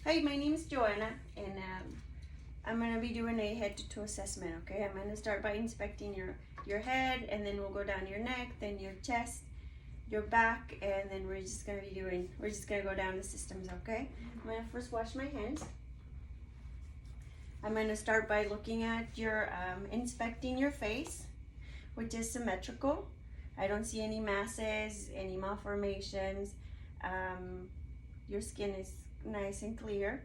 Hi, my name is Joanna, and I'm going to be doing a head-to-toe assessment, okay? I'm going to start by inspecting your head, and then we'll go down your neck, then your chest, your back, and then we're just going to go down the systems, okay? I'm going to first wash my hands. I'm going to start by looking at your, inspecting your face, which is symmetrical. I don't see any masses, any malformations. Your skin is nice and clear.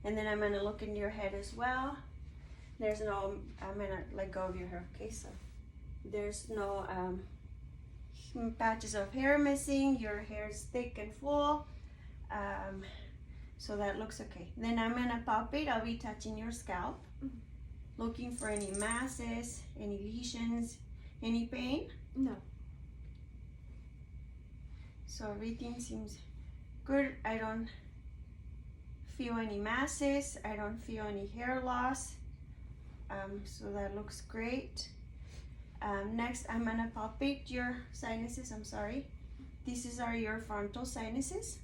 And then I'm going to look into your head as well. There's no, I'm going to let go of your hair, okay? So there's no patches of hair missing. Your hair is thick and full. So that looks okay. Then I'm going to palpate. I'll be touching your scalp, looking for any masses, any lesions, any pain. No. So everything seems good. I don't feel any masses. I don't feel any hair loss. So that looks great. Next, I'm gonna palpate your sinuses. I'm sorry. These are your frontal sinuses.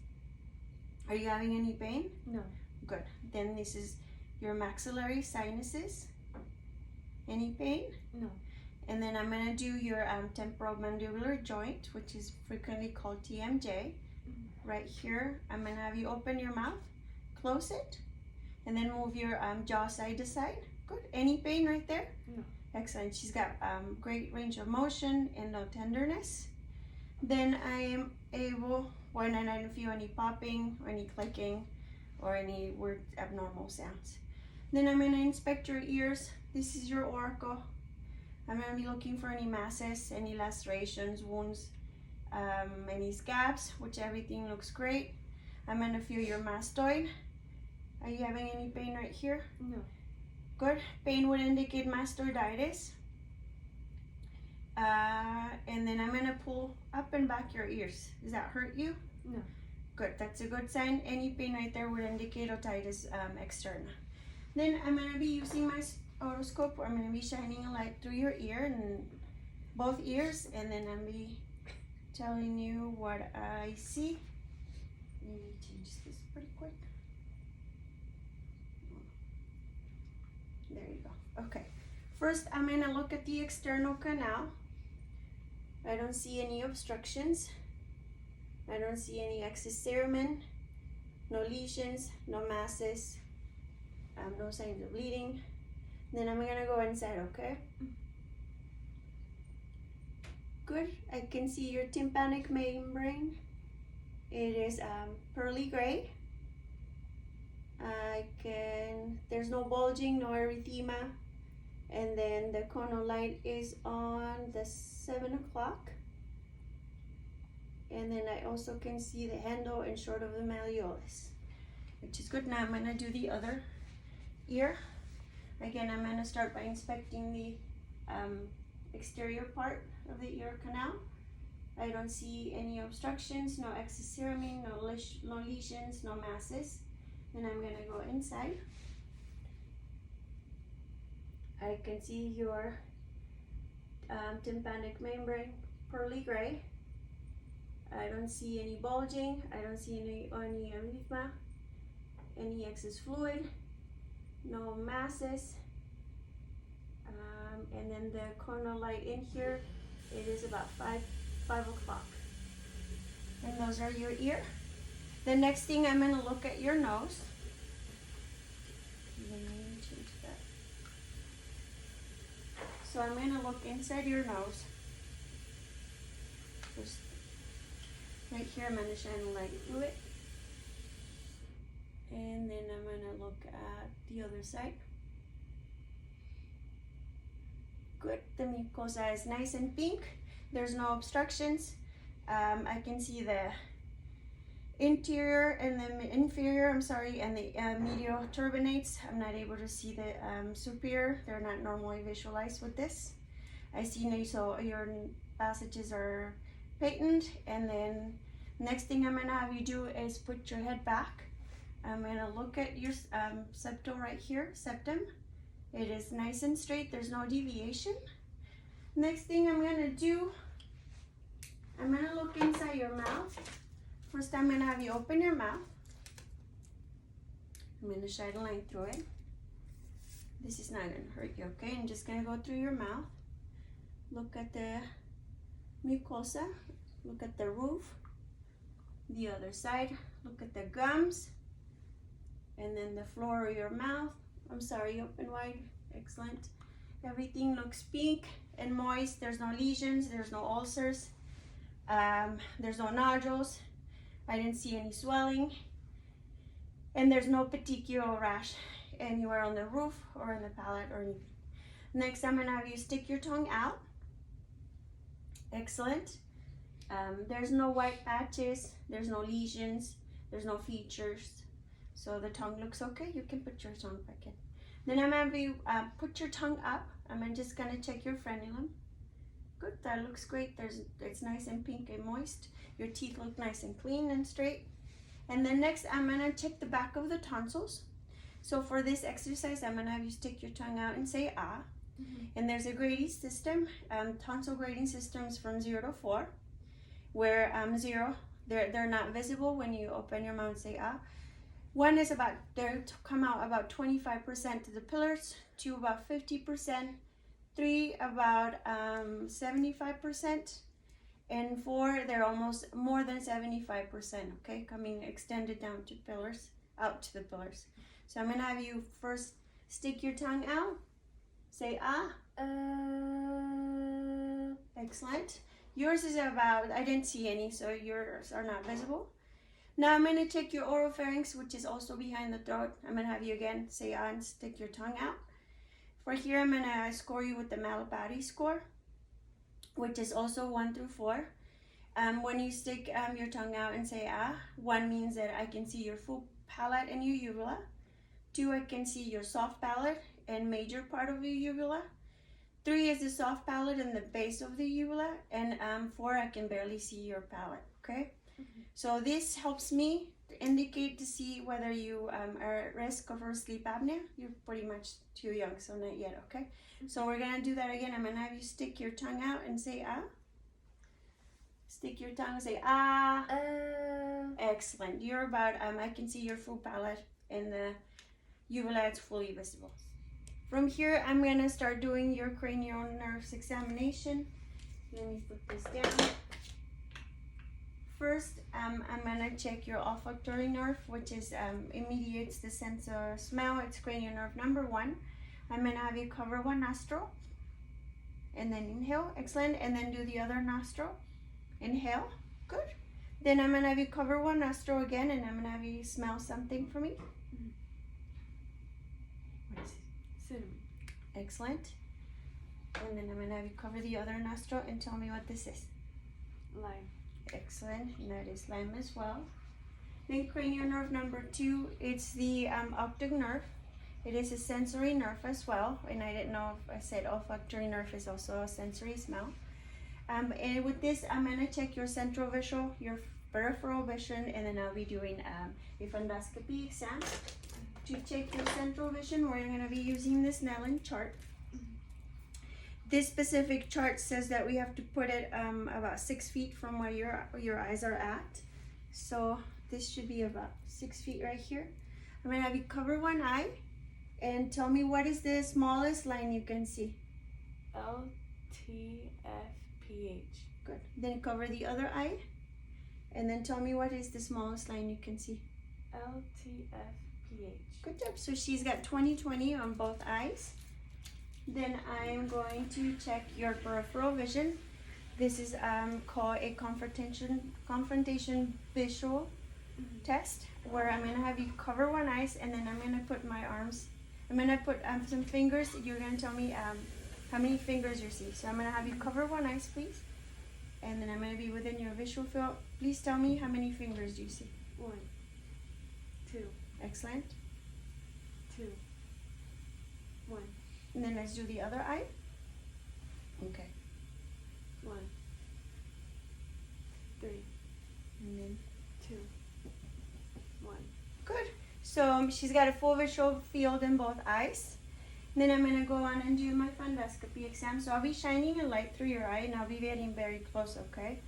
Are you having any pain? No. Good. Then this is your maxillary sinuses. Any pain? No. And then I'm gonna do your temporal mandibular joint, which is frequently called TMJ. Right here, I'm gonna have you open your mouth, close it, and then move your jaw side to side. Good. Any pain right there? No. Excellent. She's got great range of motion and no tenderness. Then I am able, when I don't feel any popping or any clicking or any weird abnormal sounds. Then I'm gonna inspect your ears. This is your auricle. I'm going to be looking for any masses, any lacerations, wounds, any scabs, which everything looks great. I'm going to feel your mastoid. Are you having any pain right here? No. Good. Pain would indicate mastoiditis. And then I'm going to pull up and back your ears. Does that hurt you? No. Good. That's a good sign. Any pain right there would indicate otitis externa. Then I'm going to be using my otoscope. I'm going to be shining a light through your ear and both ears, and then I'll be telling you what I see. Let me change this pretty quick. There you go. Okay. First, I'm going to look at the external canal. I don't see any obstructions. I don't see any excess cerumen, no lesions, no masses, no signs of bleeding. Then I'm gonna go inside, okay? Good. I can see your tympanic membrane. It is pearly gray. There's no bulging, no erythema. And then the corneal light is on the 7 o'clock. And then I also can see the handle and short of the malleolus, which is good. Now I'm gonna do the other ear. Again, I'm going to start by inspecting the exterior part of the ear canal. I don't see any obstructions, no excess cerumen, no lesions, no masses. Then I'm going to go inside. I can see your tympanic membrane, pearly gray. I don't see any bulging. I don't see any erythema, any excess fluid. No masses, and then the corneal light in here, it is about 5 o'clock. And those are your ear. The next thing, I'm going to look at your nose. Let me change that. So I'm going to look inside your nose. Just right here, I'm going to shine a light through it. And then I'm going to look at the other side. Good. The mucosa is nice and pink. There's no obstructions. I can see the interior and the inferior, and the medial turbinates. I'm not able to see the superior. They're not normally visualized with this. I see nasal, your passages are patent. And then next thing I'm going to have you do is put your head back. I'm going to look at your septum right here, septum. It is nice and straight. There's no deviation. Next thing I'm going to do, I'm going to look inside your mouth. First, I'm going to have you open your mouth. I'm going to shine a line through it. This is not going to hurt you, okay? I'm just going to go through your mouth. Look at the mucosa. Look at the roof. The other side. Look at the gums. And then the floor of your mouth. I'm sorry, open wide. Excellent. Everything looks pink and moist. There's no lesions. There's no ulcers. There's no nodules. I didn't see any swelling. And there's no petechial rash anywhere on the roof or in the palate or anything. Next, I'm going to have you stick your tongue out. Excellent. There's no white patches. There's no lesions. There's no features. So the tongue looks okay. You can put your tongue back in. Then I'm going to have you put your tongue up. I'm just going to check your frenulum. Good. That looks great. It's nice and pink and moist. Your teeth look nice and clean and straight. And then next, I'm going to check the back of the tonsils. So for this exercise, I'm going to have you stick your tongue out and say ah. And there's a grading system, tonsil grading systems from 0 to 4, where 0, they're not visible when you open your mouth and say ah. 1 is about, they come out about 25% to the pillars, 2 about 50%, 3 about 75%, and 4, they're almost more than 75%, okay, coming extended down to pillars, out to the pillars. So I'm going to have you first stick your tongue out, say ah, excellent. Yours is about, I didn't see any, so yours are not visible. Now I'm going to check your oropharynx, which is also behind the throat. I'm going to have you again say ah and stick your tongue out. For here, I'm going to score you with the Malapati score, which is also 1 through 4. When you stick your tongue out and say ah, 1 means that I can see your full palate and your uvula. 2, I can see your soft palate and major part of your uvula. 3 is the soft palate and the base of the uvula. And 4, I can barely see your palate, okay? So this helps me to indicate to see whether you are at risk of sleep apnea. You're pretty much too young, so not yet, okay? So we're gonna do that again. I'm gonna have you stick your tongue out and say ah. Stick your tongue and say ah. Excellent. You're about, I can see your full palate and the uvula is fully visible. From here, I'm gonna start doing your cranial nerves examination. Let me put this down. First, I'm gonna check your olfactory nerve, which is mediates the sense of smell. It's cranial nerve number 1. I'm gonna have you cover one nostril, and then inhale, excellent, and then do the other nostril. Inhale, good. Then I'm gonna have you cover one nostril again, and I'm gonna have you smell something for me. What is it? Cinnamon. Excellent. And then I'm gonna have you cover the other nostril and tell me what this is. Lime. Excellent, and that is lime as well. Then cranial nerve number 2, it's the optic nerve. It is a sensory nerve as well, and I didn't know if I said olfactory nerve is also a sensory smell. And with this, I'm going to check your central visual, your peripheral vision, and then I'll be doing a fundascopy exam. To check your central vision, we're going to be using this Snellen chart. This specific chart says that we have to put it about 6 feet from where your eyes are at. So this should be about 6 feet right here. I'm going to have you cover one eye and tell me what is the smallest line you can see. LTFPH. Good. Then cover the other eye and then tell me what is the smallest line you can see. LTFPH. Good job. So she's got 20/20 on both eyes. Then I'm going to check your peripheral vision. This is called a confrontation visual test, where I'm going to have you cover one eye, and then I'm going to put my arms, I'm going to put some fingers. You're going to tell me how many fingers you see. So I'm going to have you cover one eye, please. And then I'm going to be within your visual field. Please tell me how many fingers you see. 1, 2. Excellent. 2, 1. And then let's do the other eye. Okay. 1, 3. And then 2, 1. good. So she's got a full visual field in both eyes. And then I'm going to go on and do my fundoscopy exam. So I'll be shining a light through your eye, and I'll be getting very close, okay?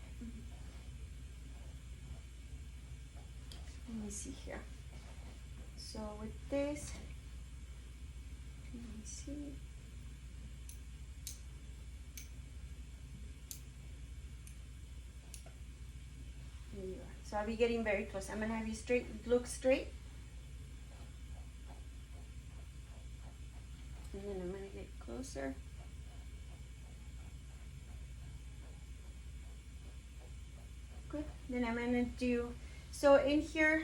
Let me see here. So So with this, let me see. There you are. So I'll be getting very close. I'm gonna have you look straight. And then I'm gonna get closer. Good. Then I'm gonna do, so in here,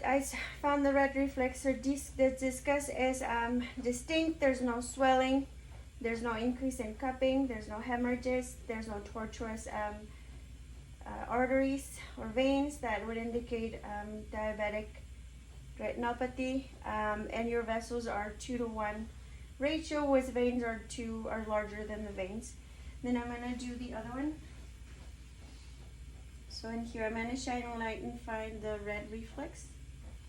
I found the red reflexor that's discussed as distinct. There's no swelling, there's no increase in cupping, there's no hemorrhages, there's no tortuous arteries or veins that would indicate diabetic retinopathy, and your vessels are 2-to-1 ratio, with veins are larger than the veins. Then I'm gonna do the other one. So in here, I'm gonna shine a light and find the red reflex.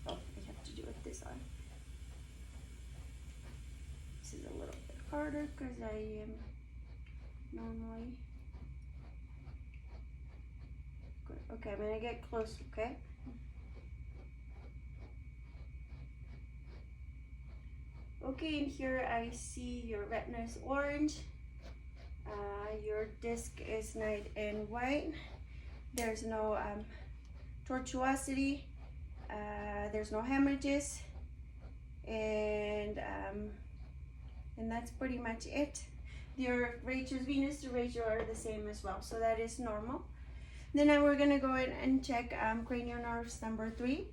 Oh, I have to do it this eye. This is a little bit harder because I am normally good. Okay, I'm gonna get close. Okay. Okay, in here I see your retina is orange. Your disc is nice and white. There's no tortuosity. There's no hemorrhages, and that's pretty much it. Your ratios, venous to ratio, are the same as well, so that is normal. Then we're gonna go in and check cranial nerves number 3,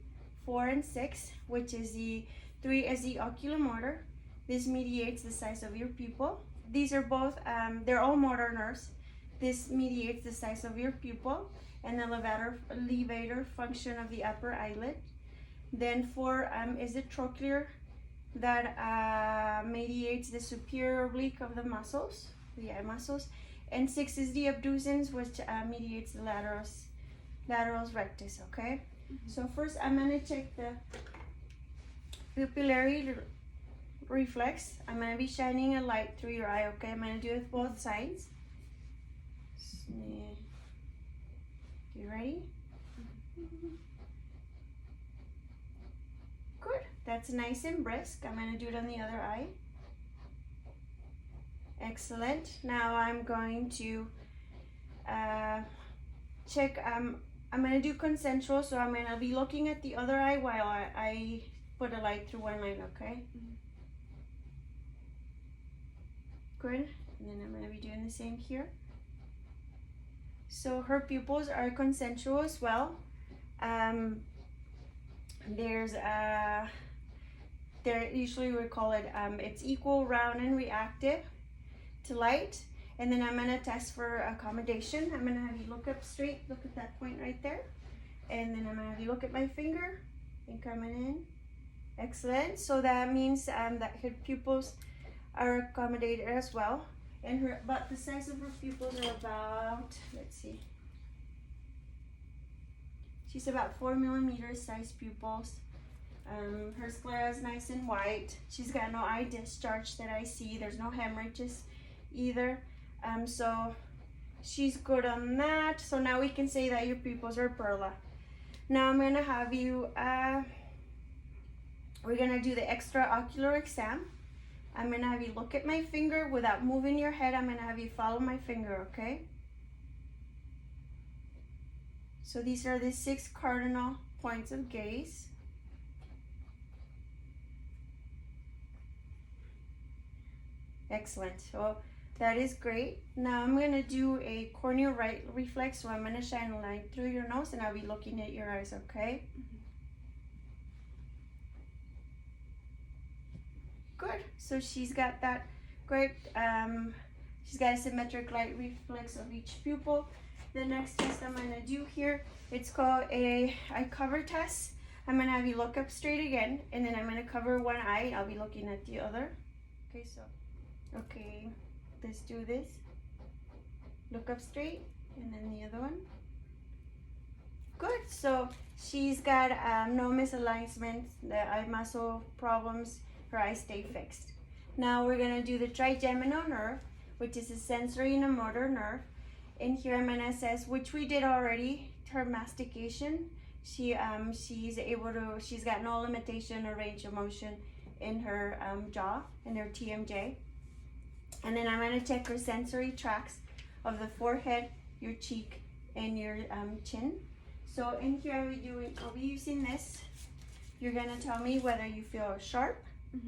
4, and 6, which is the 3 is the oculomotor. This mediates the size of your pupil. These are both, they're all motor nerves. This mediates the size of your pupil and the levator function of the upper eyelid. Then 4 is the trochlear, that mediates the superior oblique of the muscles, the eye muscles. And 6 is the abducens, which mediates the laterals rectus, okay? So first I'm gonna check the pupillary reflex. I'm gonna be shining a light through your eye, okay? I'm gonna do it with both sides. You ready? Good. That's nice and brisk. I'm gonna do it on the other eye. Excellent. Now I'm going to check. I'm gonna do consensual, so I'm gonna be looking at the other eye while I put a light through one line. Okay. Good. And then I'm gonna be doing the same here. So her pupils are consensual as well. There usually we call it, it's equal, round, and reactive to light. And then I'm gonna test for accommodation. I'm gonna have you look up straight, look at that point right there. And then I'm gonna have you look at my finger and coming in. Excellent. So that means that her pupils are accommodated as well. And about the size of her pupils are about, let's see, she's about 4 millimeters size pupils. Her sclera is nice and white. She's got no eye discharge that I see. There's no hemorrhages either. So she's good on that. So now we can say that your pupils are perla. Now I'm gonna have you, we're gonna do the extraocular exam. I'm gonna have you look at my finger without moving your head. I'm gonna have you follow my finger, okay? So these are the 6 cardinal points of gaze. Excellent. So that is great. Now I'm gonna do a corneal right reflex. So I'm gonna shine a light through your nose and I'll be looking at your eyes, okay? Good. So she's got that great, she's got a symmetric light reflex of each pupil. The next test I'm gonna do here, it's called a eye cover test. I'm gonna have you look up straight again, and then I'm gonna cover one eye. I'll be looking at the other. Okay, so, okay, let's do this. Look up straight, and then the other one. Good. So she's got no misalignment, the eye muscle problems. Her eyes stay fixed. Now we're gonna do the trigeminal nerve, which is a sensory and a motor nerve. In here I'm gonna assess, which we did already, her mastication. She's got no limitation or range of motion in her jaw and her TMJ. And then I'm gonna check her sensory tracts of the forehead, your cheek, and your chin. So in here I'll be using this. You're gonna tell me whether you feel sharp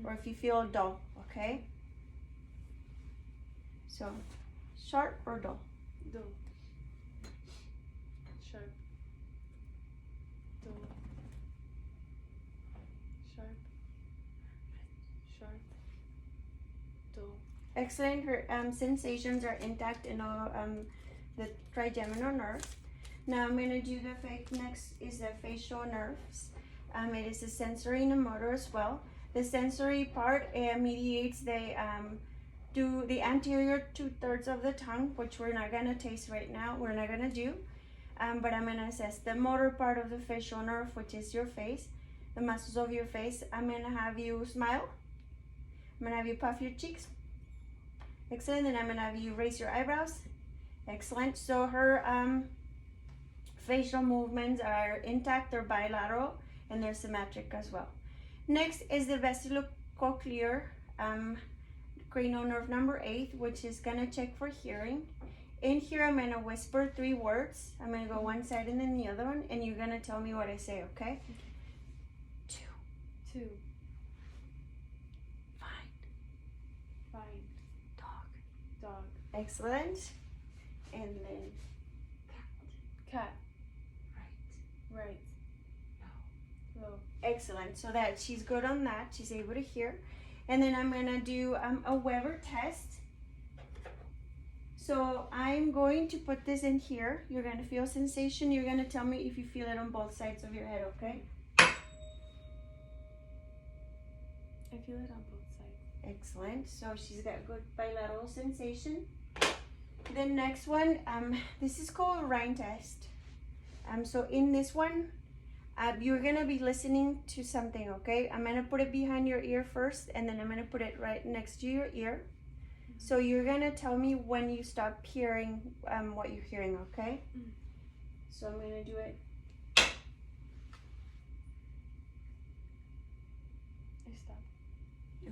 or if you feel dull, okay? So, sharp or dull? Dull. Sharp. Dull. Sharp. Sharp. Dull. Excellent. Her sensations are intact in all the trigeminal nerves. Now I'm going to do next is the facial nerves. It is a sensory and a motor as well. The sensory part mediates the anterior 2/3 of the tongue, which we're not going to taste right now. We're not going to do. But I'm going to assess the motor part of the facial nerve, which is your face, the muscles of your face. I'm going to have you smile. I'm going to have you puff your cheeks. Excellent. And I'm going to have you raise your eyebrows. Excellent. So her facial movements are intact, they're bilateral, and they're symmetric as well. Next is the vesicochlear cranial nerve number 8, which is going to check for hearing. In here, I'm going to whisper 3 words. I'm going to go one side and then the other one, and you're going to tell me what I say, okay? 2. 2. Find. Dog. Dog. Excellent. And then Cat. right. Right. Low. Excellent. So that she's good on that. She's able to hear. And then I'm going to do a Weber test. So I'm going to put this in here. You're going to feel sensation. You're going to tell me if you feel it on both sides of your head, okay? I feel it on both sides. Excellent. So she's got good bilateral sensation. The next one, this is called a Rhinne test. So in this one, you're gonna be listening to something, okay? I'm gonna put it behind your ear first, and then I'm gonna put it right next to your ear. So you're gonna tell me when you stop hearing what you're hearing, okay? So I'm gonna do it. I stop.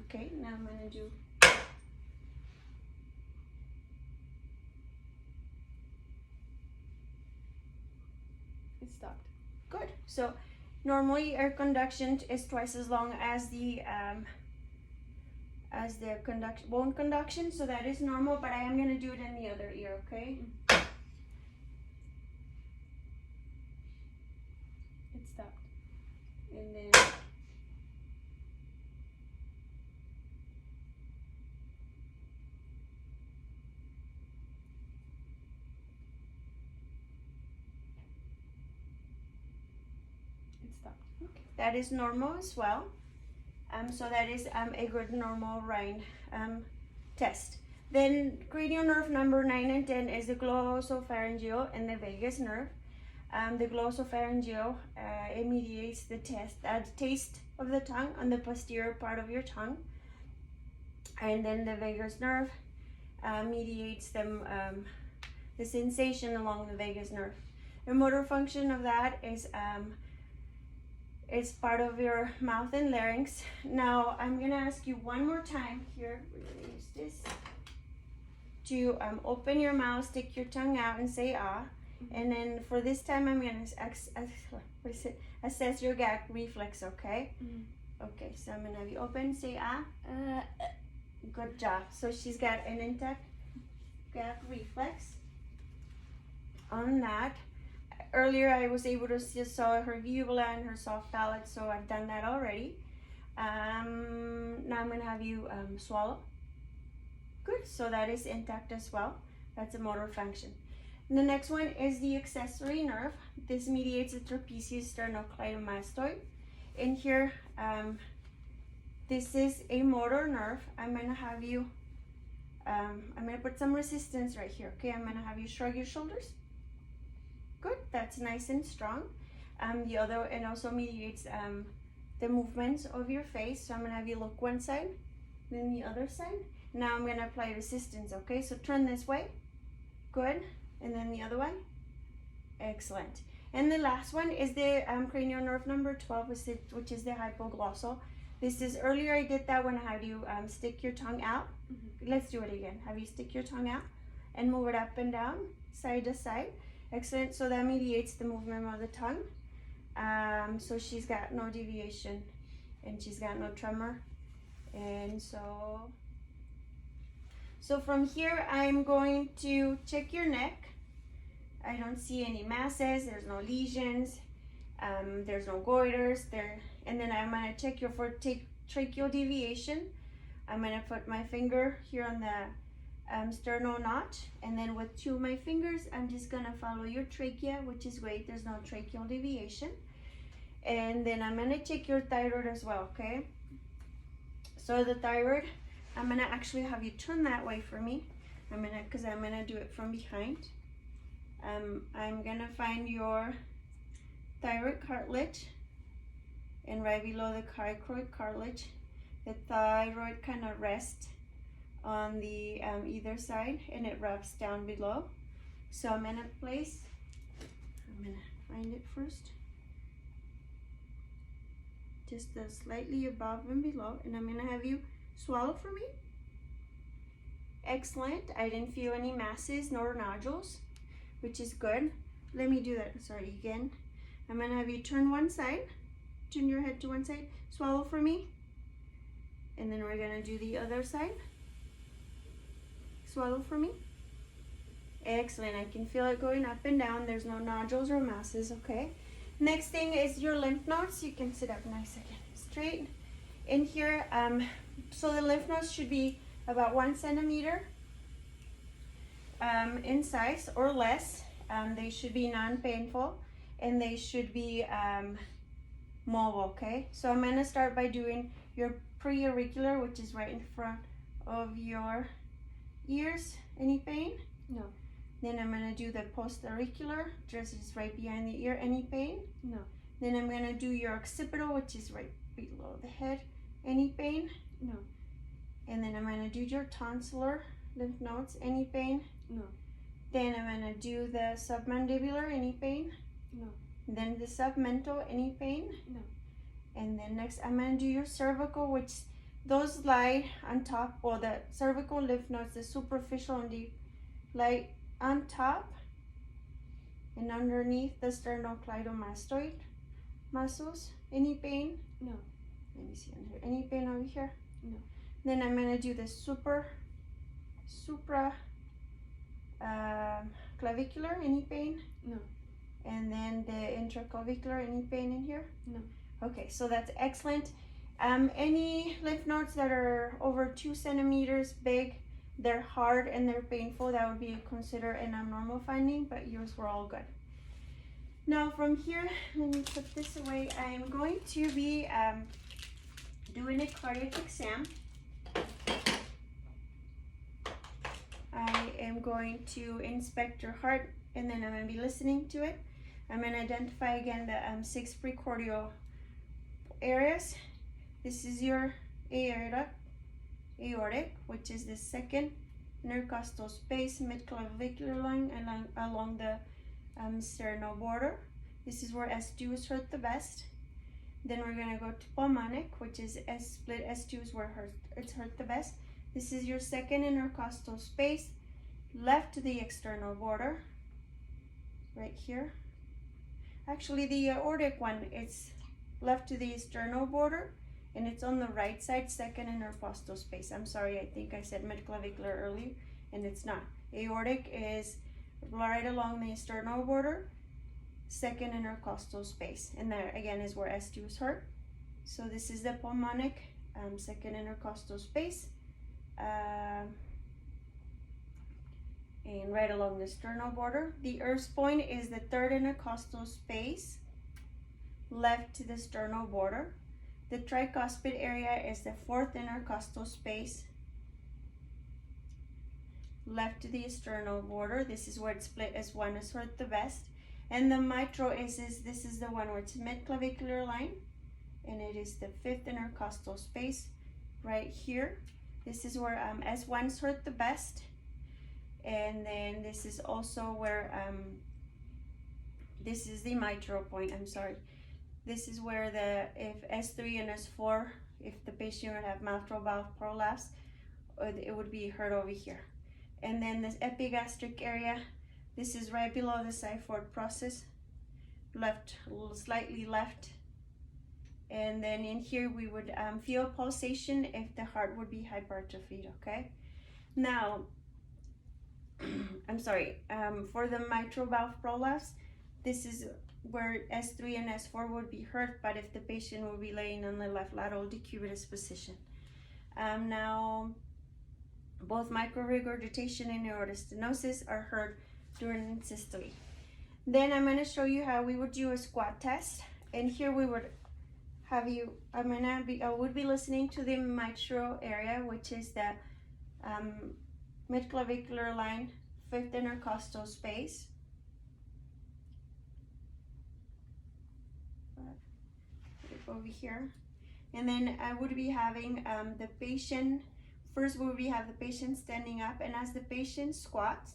Okay, now I'm gonna do. It stopped. Good. So normally air conduction is twice as long as the bone conduction, so that is normal, but I am going to do it in the other ear, okay? It stopped. And then It stopped. okay. That is normal as well. So that is a good normal Rhinne test. Then cranial nerve number 9 and 10 is the glossopharyngeal and the vagus nerve. The glossopharyngeal it mediates the taste of the tongue on the posterior part of your tongue, and then the vagus nerve mediates the sensation along the vagus nerve. The motor function of that is it's part of your mouth and larynx. Now I'm gonna ask you one more time here. We're gonna use this to open your mouth, stick your tongue out, and say ah. And then for this time, I'm gonna assess your gag reflex. Okay. Okay. So I'm gonna have you open, say ah. Good job. So she's got an intact gag reflex on that. Earlier, I was able to just saw her uvula and her soft palate, so I've done that already. Now I'm going to have you swallow. Good, so that is intact as well. That's a motor function. And the next one is the accessory nerve. This mediates the trapezius sternocleidomastoid. In here, this is a motor nerve. I'm going to have you, I'm going to put some resistance right here, okay? I'm going to have you shrug your shoulders. Good, that's nice and strong. The other, and also mediates the movements of your face. So I'm gonna have you look one side, then the other side. Now I'm gonna apply resistance, okay? So turn this way, good, and then the other way, excellent. And the last one is the cranial nerve number 12, which is the hypoglossal. This is, earlier I did that one. How do you stick your tongue out? Let's do it again. Have you stick your tongue out and move it up and down, side to side. Excellent. So that mediates the movement of the tongue. So she's got no deviation and she's got no tremor. And so from here, I'm going to check your neck. I don't see any masses, there's no lesions, there's no goiters there. And then I'm gonna check your tracheal deviation. I'm gonna put my finger here on the sternal notch, and then with two of my fingers, I'm just gonna follow your trachea, which is great, there's no tracheal deviation. And then I'm gonna check your thyroid as well, okay? So the thyroid, I'm gonna actually have you turn that way for me. Because I'm gonna do it from behind. I'm gonna find your thyroid cartilage, and right below the cricoid cartilage, the thyroid kind of rests on the either side, and it wraps down below. So I'm gonna find it first, just slightly above and below, and I'm gonna have you swallow for me. Excellent. I didn't feel any masses nor nodules, which is good. Let me do that. Sorry, again. I'm gonna have you turn one side, turn your head to one side, swallow for me, and then we're gonna do the other side. Swallow for me. Excellent. I can feel it going up and down. There's no nodules or masses, okay? Next thing is your lymph nodes. You can sit up nice again, straight. In here, so the lymph nodes should be about 1 centimeter in size or less. They should be non-painful, and they should be mobile, okay? So I'm gonna start by doing your preauricular, which is right in front of your ears. Any pain? No. Then I'm gonna do the postauricular, just is right behind the ear. Any pain? No. Then I'm gonna do your occipital, which is right below the head. Any pain? No. And then I'm gonna do your tonsillar lymph nodes. Any pain? No. Then I'm gonna do the submandibular. Any pain? No. Then the submental. Any pain? No. And then next I'm gonna do your cervical, which those lie on top, or the cervical lymph nodes, the superficial and deep, lie on top and underneath the sternocleidomastoid muscles. Any pain? No. Let me see under here. Any pain over here? No. Then I'm gonna do the supra clavicular. Any pain? No. And then the intraclavicular. Any pain in here? No. Okay, so that's excellent. Any lymph nodes that are over 2 centimeters big, they're hard and they're painful, that would be considered an abnormal finding, but yours were all good. Now from here, let me put this away. I am going to be doing a cardiac exam. I am going to inspect your heart, and then I'm going to be listening to it. I'm going to identify again the 6 precordial areas. This is your aortic, which is the second intercostal space, mid-clavicular line along the sternal border. This is where S2 is hurt the best. Then we're going to go to pulmonic, which is split S2 is where it's hurt the best. This is your second intercostal space, left to the external border, right here. Actually, the aortic one, it's left to the external border, and it's on the right side, second intercostal space. I'm sorry, I think I said midclavicular earlier, and it's not. Aortic is right along the external border, second intercostal space, and there again is where S2 is hurt. So this is the pulmonic, second intercostal space, and right along the sternal border. The Earth's point is the third intercostal space, left to the sternal border. The tricuspid area is the fourth intercostal space, left to the sternal border. This is where it's split as one is hurt the best. And the mitral this is the one where it's mid-clavicular line, and it is the fifth intercostal space right here. This is where S1 is hurt the best. And then this is also where this is the mitral point, I'm sorry. This is where if S3 and S4, if the patient would have mitral valve prolapse, it would be heard over here. And then this epigastric area, this is right below the xiphoid process, left, slightly left. And then in here we would feel pulsation if the heart would be hypertrophied, okay? Now, I'm sorry, for the mitral valve prolapse, this is where S3 and S4 would be heard, but if the patient would be laying on the left lateral decubitus position. Now, both microregurgitation and aortic stenosis are heard during systole. Then I'm going to show you how we would do a squat test. And here we would have you, I would be listening to the mitral area, which is the midclavicular line, fifth intercostal space. Over here. And then I would be having the patient, first we would have the patient standing up, and as the patient squats,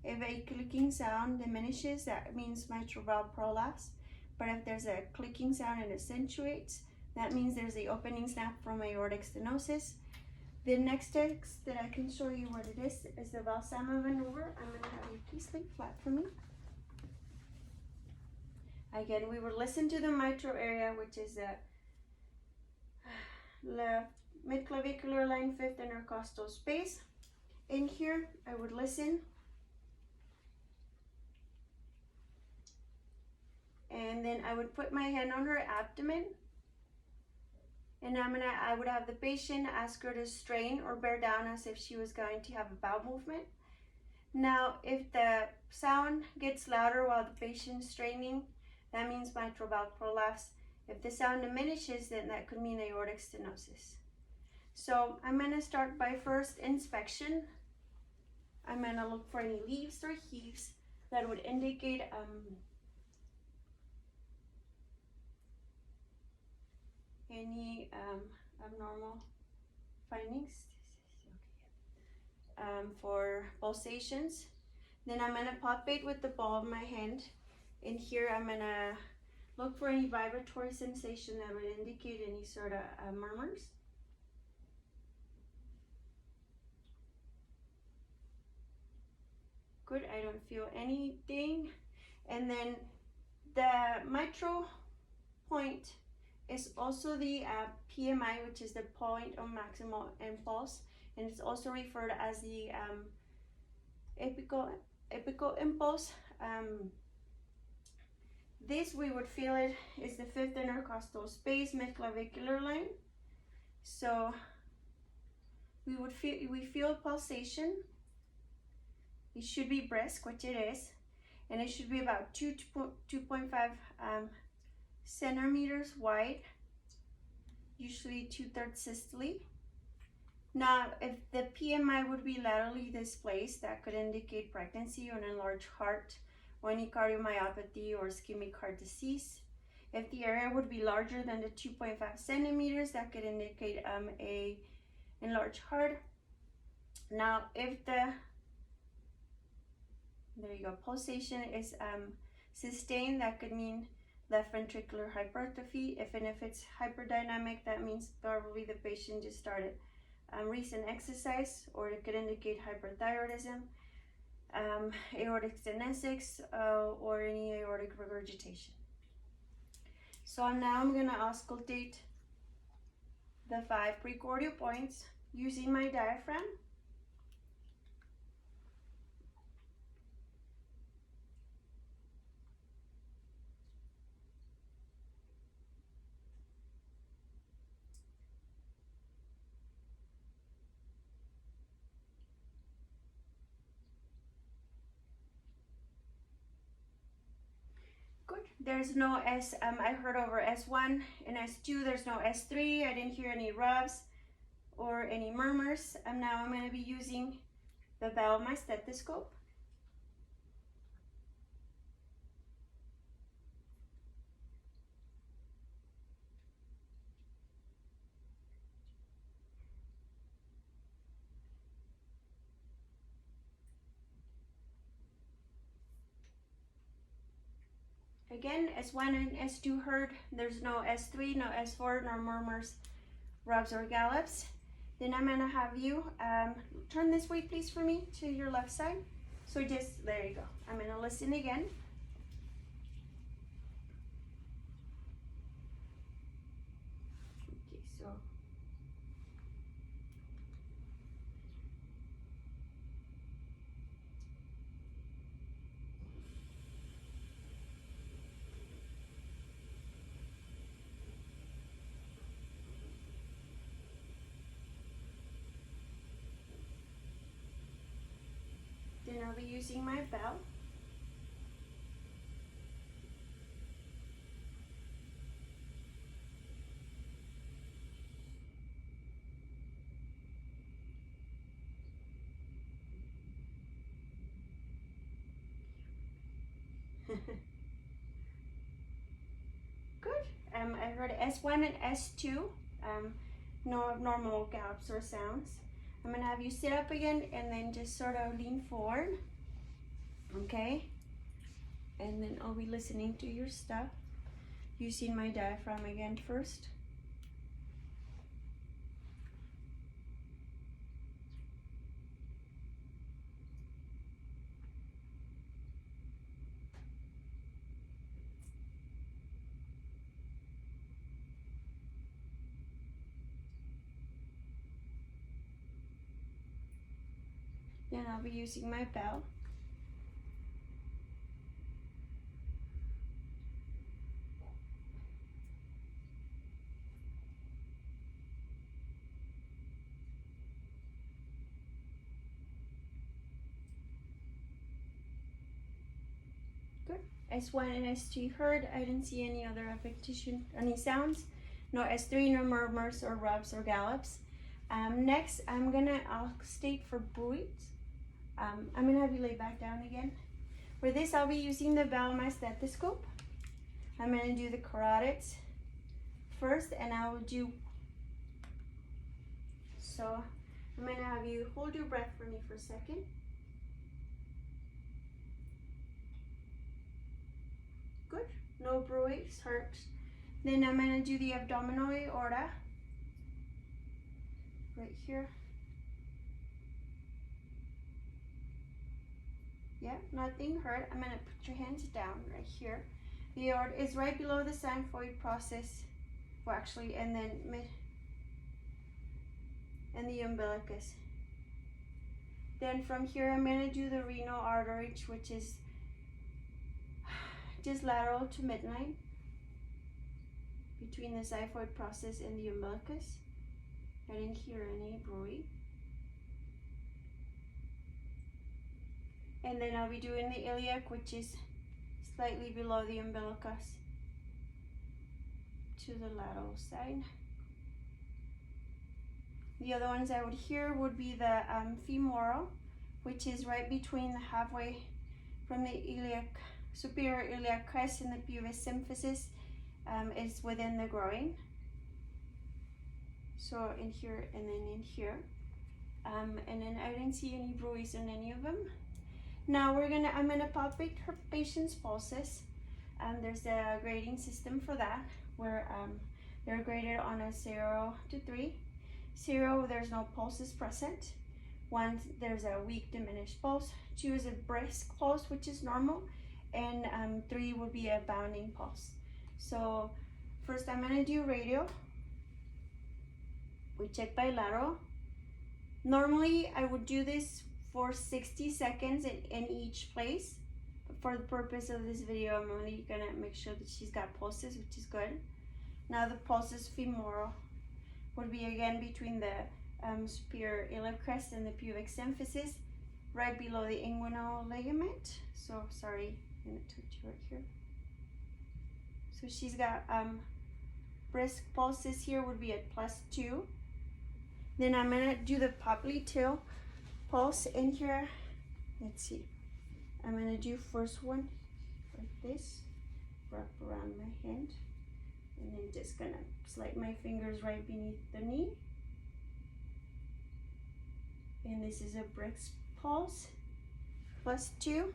if a clicking sound diminishes, that means mitral valve prolapse. But if there's a clicking sound and accentuates, that means there's the opening snap from aortic stenosis. The next text that I can show you what it is the Valsalva maneuver. I'm going to have you please lay flat for me. Again, we would listen to the mitral area, which is the left midclavicular line, fifth intercostal space. In here, I would listen. And then I would put my hand on her abdomen. And I would have the patient ask her to strain or bear down as if she was going to have a bowel movement. Now, if the sound gets louder while the patient's straining, that means mitral valve prolapse. If the sound diminishes, then that could mean aortic stenosis. So I'm going to start by first inspection. I'm going to look for any leaves or heaves that would indicate any abnormal findings for pulsations. Then I'm going to palpate with the ball of my hand. In here, I'm going to look for any vibratory sensation that would indicate any sort of murmurs. Good, I don't feel anything. And then the mitral point is also the PMI, which is the point of maximal impulse, and it's also referred as the apical impulse. This we would feel it is the fifth intercostal space, midclavicular line. So we feel pulsation. It should be brisk, which it is, and it should be about 2.5 centimeters wide, usually 2/3 systole. Now, if the PMI would be laterally displaced, that could indicate pregnancy or an enlarged heart, or any cardiomyopathy or ischemic heart disease. If the area would be larger than the 2.5 centimeters, that could indicate a enlarged heart. Now, if there you go, pulsation is sustained, that could mean left ventricular hypertrophy. If it's hyperdynamic, that means probably the patient just started recent exercise, or it could indicate hyperthyroidism, aortic stenosis, or any aortic regurgitation. So now I'm going to auscultate the 5 precordial points using my diaphragm. Good. There's no I heard over S1 and S2. There's no S3. I didn't hear any rubs or any murmurs. And now I'm going to be using the valve of my stethoscope. Again, S1 and S2 heard. There's no S3, no S4, no murmurs, rubs, or gallops. Then I'm gonna have you turn this way, please, for me to your left side. So just, there you go. I'm gonna listen again. Okay, so. Then I'll be using my bell. Good. I heard S1 and S2. No abnormal gallops or sounds. I'm gonna have you sit up again and then just sort of lean forward. Okay? And then I'll be listening to your stuff. Using my diaphragm again first. Then I'll be using my bell. Good. S1 and S2 heard. I didn't see any other affectation, any sounds. No S3, no murmurs or rubs or gallops. Next, I'm gonna auscultate for bruits. I'm gonna have you lay back down again. For this, I'll be using the bell, my stethoscope. I'm gonna do the carotids first, and I will do. So I'm gonna have you hold your breath for me for a second. Good. No bruits, hurts. Then I'm gonna do the abdominal aorta. Right here. Yeah, nothing hurt. I'm gonna put your hands down right here. The aorta is right below the xiphoid process. Well, actually, and then mid and the umbilicus. Then from here, I'm gonna do the renal artery, which is just lateral to midline between the xiphoid process and the umbilicus. I didn't hear any bruit. And then I'll be doing the iliac, which is slightly below the umbilicus to the lateral side. The other ones I would hear would be the femoral, which is right between the halfway from the iliac, superior iliac crest and the pubis symphysis, is within the groin. So in here and then in here. And then I didn't see any bruits in any of them. Now I'm gonna palpate her patient's pulses. There's a grading system for that, where they're graded on a 0 to 3. 0, there's no pulses present. 1, there's a weak diminished pulse. 2 is a brisk pulse, which is normal. And 3 would be a bounding pulse. So first I'm gonna do radial. We check bilateral. Normally I would do this for 60 seconds in each place. But for the purpose of this video, I'm only gonna make sure that she's got pulses, which is good. Now the pulses femoral would be again between the superior iliac crest and the pubic symphysis, right below the inguinal ligament. So sorry, I'm gonna touch you right here. So she's got brisk pulses here would be at +2. Then I'm gonna do the popliteal pulse in here. Let's see. I'm gonna do first one like this, wrap around my hand, and then just gonna slide my fingers right beneath the knee. And this is a brisk pulse, +2.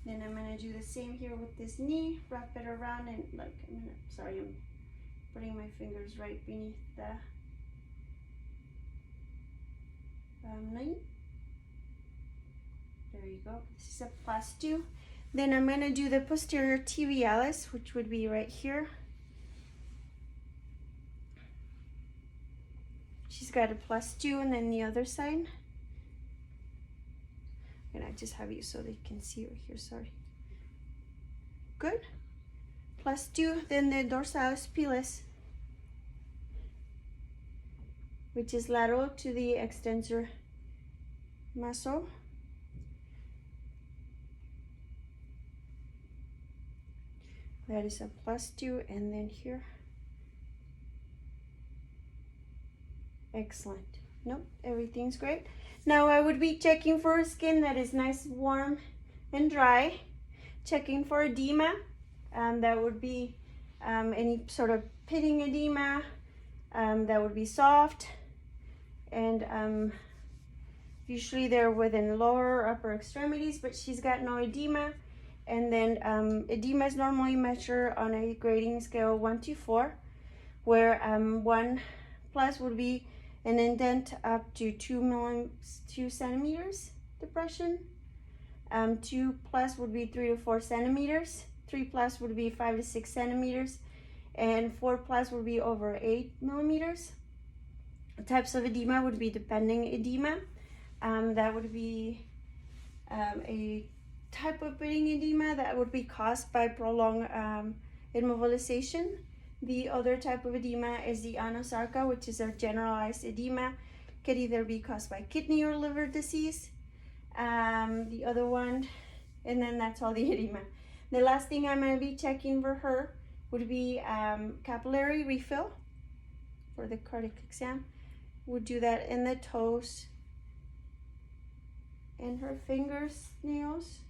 Then I'm gonna do the same here with this knee, wrap it around and like, sorry, I'm putting my fingers right beneath the knee. There you go, this is a +2. Then I'm gonna do the posterior tibialis, which would be right here. She's got a +2, and then the other side. And I just have you so they can see right here, sorry. Good. +2, then the dorsalis pilis, which is lateral to the extensor muscle. That is a +2, and then here. Excellent. Nope, everything's great. Now I would be checking for skin that is nice, warm, and dry. Checking for edema. That would be any sort of pitting edema. That would be soft. And usually they're within lower or upper extremities, but she's got no edema. And then edema is normally measured on a grading scale 1 to 4, where 1+ would be an indent up to 2 centimeters depression. 2+ would be 3 to 4 centimeters. 3+ would be 5 to 6 centimeters, and 4+ would be over 8 millimeters. Types of edema would be depending edema. That would be a type of pitting edema that would be caused by prolonged immobilization. The other type of edema is the anosarca, which is a generalized edema. Could either be caused by kidney or liver disease. The other one, and then that's all the edema. The last thing I'm going to be checking for her would be capillary refill for the cardiac exam. We'll do that in the toes and her fingers, nails,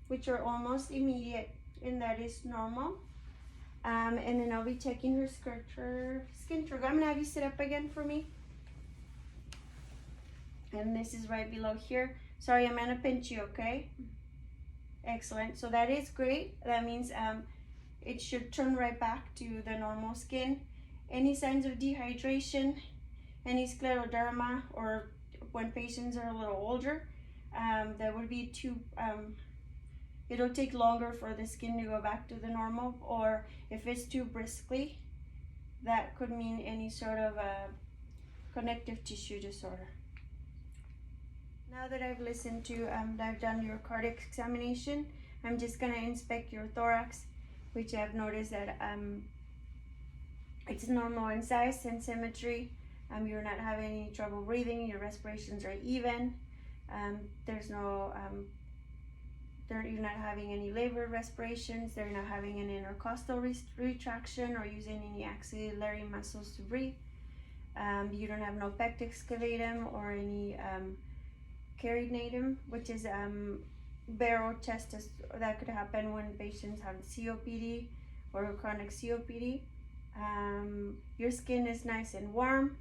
which are almost immediate, and that is normal. And then I'll be checking her skin trigo. I'm gonna have you sit up again for me. And this is right below here. Sorry, I'm gonna pinch you, okay? Excellent, so that is great. That means it should turn right back to the normal skin. Any signs of dehydration, any scleroderma, or when patients are a little older, that would be it'll take longer for the skin to go back to the normal, or if it's too briskly, that could mean any sort of connective tissue disorder. Now that I've listened to, I've done your cardiac examination, I'm just gonna inspect your thorax, which I've noticed that it's normal in size and symmetry. You're not having any trouble breathing, your respirations are even. There's no you're not having any labored respirations, they're not having an intercostal retraction or using any axillary muscles to breathe. You don't have no pectic scavatum or any carinatum, which is barrel chest, that could happen when patients have COPD or chronic COPD. Your skin is nice and warm.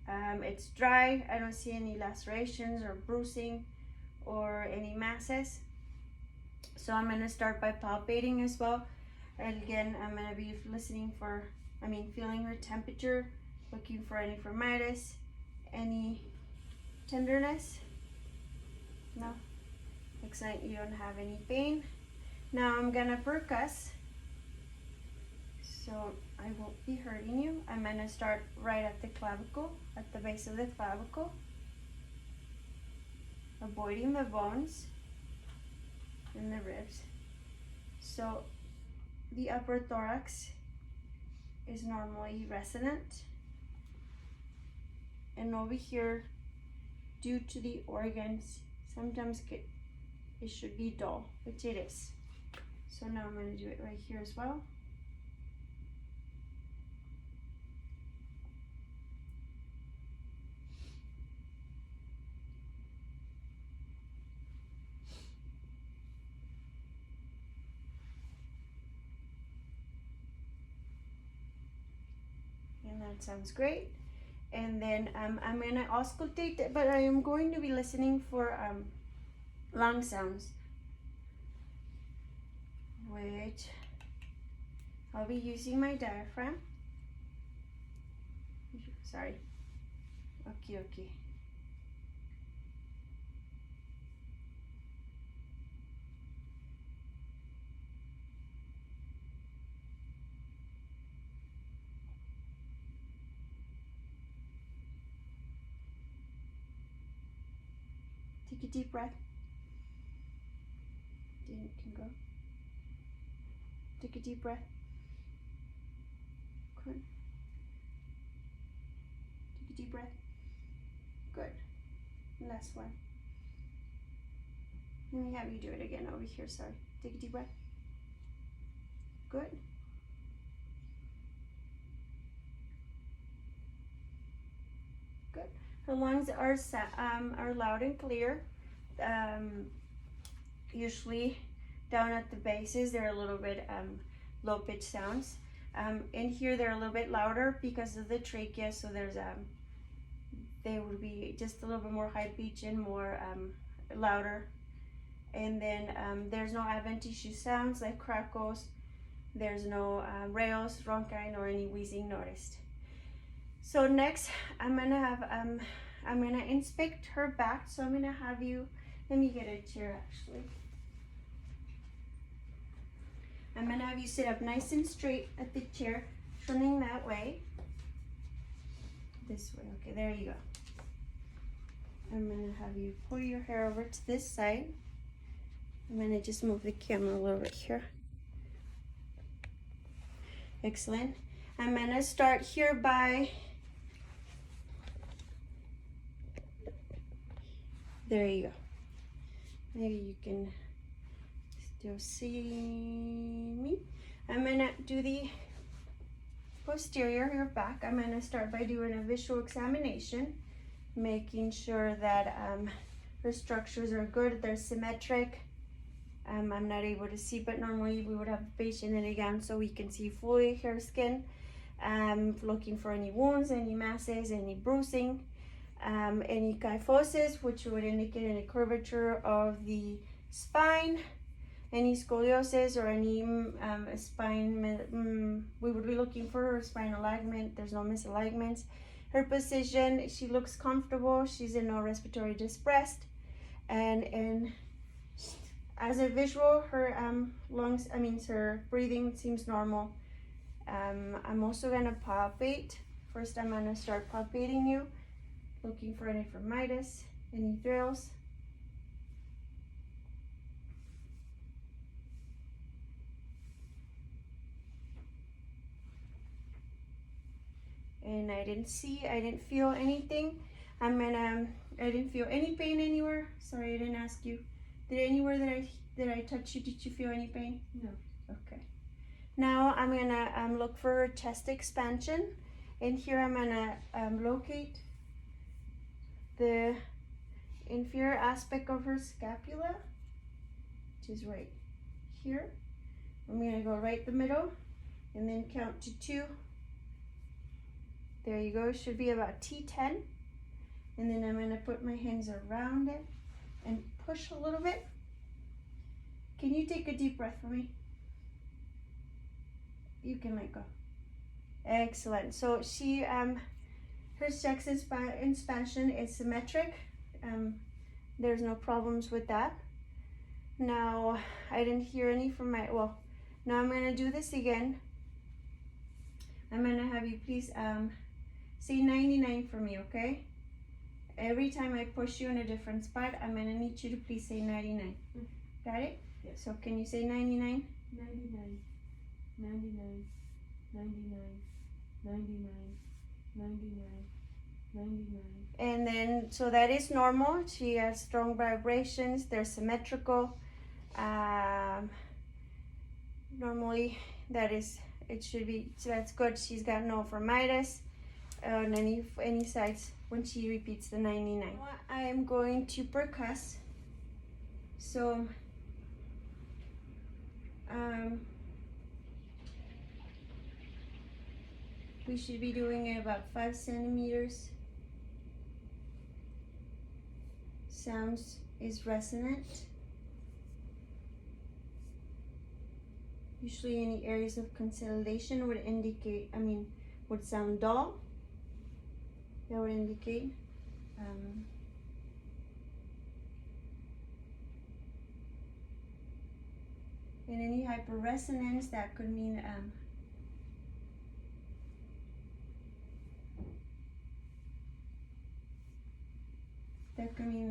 It's dry. I don't see any lacerations or bruising or any masses. So I'm going to start by palpating as well. And again, I'm going to be feeling her temperature, looking for any firmitis, any tenderness. No? Excellent, you don't have any pain. Now I'm going to percuss. So I won't be hurting you. I'm going to start right at the clavicle, at the base of the clavicle, avoiding the bones and the ribs. So the upper thorax is normally resonant, and over here, due to the organs, sometimes it should be dull, which it is. So now I'm going to do it right here as well. And that sounds great. And then I'm gonna auscultate, but I am going to be listening for lung sounds. which I'll be using my diaphragm. Sorry. Okay. Take a deep breath. Then you can go. Take a deep breath. Good. Take a deep breath. Good. Last one. Let me have you do it again over here. Sorry. Take a deep breath. Good. Good. Her lungs are loud and clear. Usually down at the bases they're a little bit low pitch sounds. In here they're a little bit louder because of the trachea, so there's they would be just a little bit more high pitch and more louder. And then there's no adventitious sounds like crackles. There's no rales, ronchi, or any wheezing noticed. So next I'm gonna inspect her back. So I'm gonna have you, let me get a chair actually. I'm gonna have you sit up nice and straight at the chair, turning that way. This way, okay, there you go. I'm gonna have you pull your hair over to this side. I'm gonna just move the camera a little bit here. Excellent. I'm gonna start here by, there you go. Maybe you can still see me. I'm gonna do the posterior, your back. I'm gonna start by doing a visual examination, making sure that her structures are good, they're symmetric. I'm not able to see, but normally we would have the patient in again so we can see fully her skin. Looking for any wounds, any masses, any bruising, any kyphosis, which would indicate any curvature of the spine, any scoliosis or any spine, we would be looking for her spinal alignment. There's no misalignments. Her position, she looks comfortable. She's in no respiratory distress. And as a visual, her lungs, her breathing seems normal. I'm also gonna palpate. First, I'm gonna start palpating you, looking for any firmitis, any thrills. And I didn't feel anything. I didn't feel any pain anywhere. Sorry, I didn't ask you. Did anywhere that I touch you, did you feel any pain? No. Okay. Now I'm gonna look for chest expansion. And here I'm gonna locate the inferior aspect of her scapula, which is right here. I'm gonna go right the middle and then count to 2. There you go, should be about T10. And then I'm gonna put my hands around it and push a little bit. Can you take a deep breath for me? You can let go. Excellent. So she, her chest expansion is symmetric. There's no problems with that. Now, I didn't hear any from my, well, now I'm gonna do this again. I'm gonna have you please say 99 for me, okay? Every time I push you in a different spot, I'm gonna need you to please say 99. Got it? Yes. So can you say 99? 99, 99, 99, 99, 99, 99. And then, so that is normal. She has strong vibrations. They're symmetrical. Normally, it should be, so that's good. She's got no firmitis on any sides when she repeats the 99. I am going to percuss. So, we should be doing it about 5 centimeters. Sounds is resonant. Usually any areas of consolidation would indicate, would sound dull. That would indicate in any hyperresonance, that could mean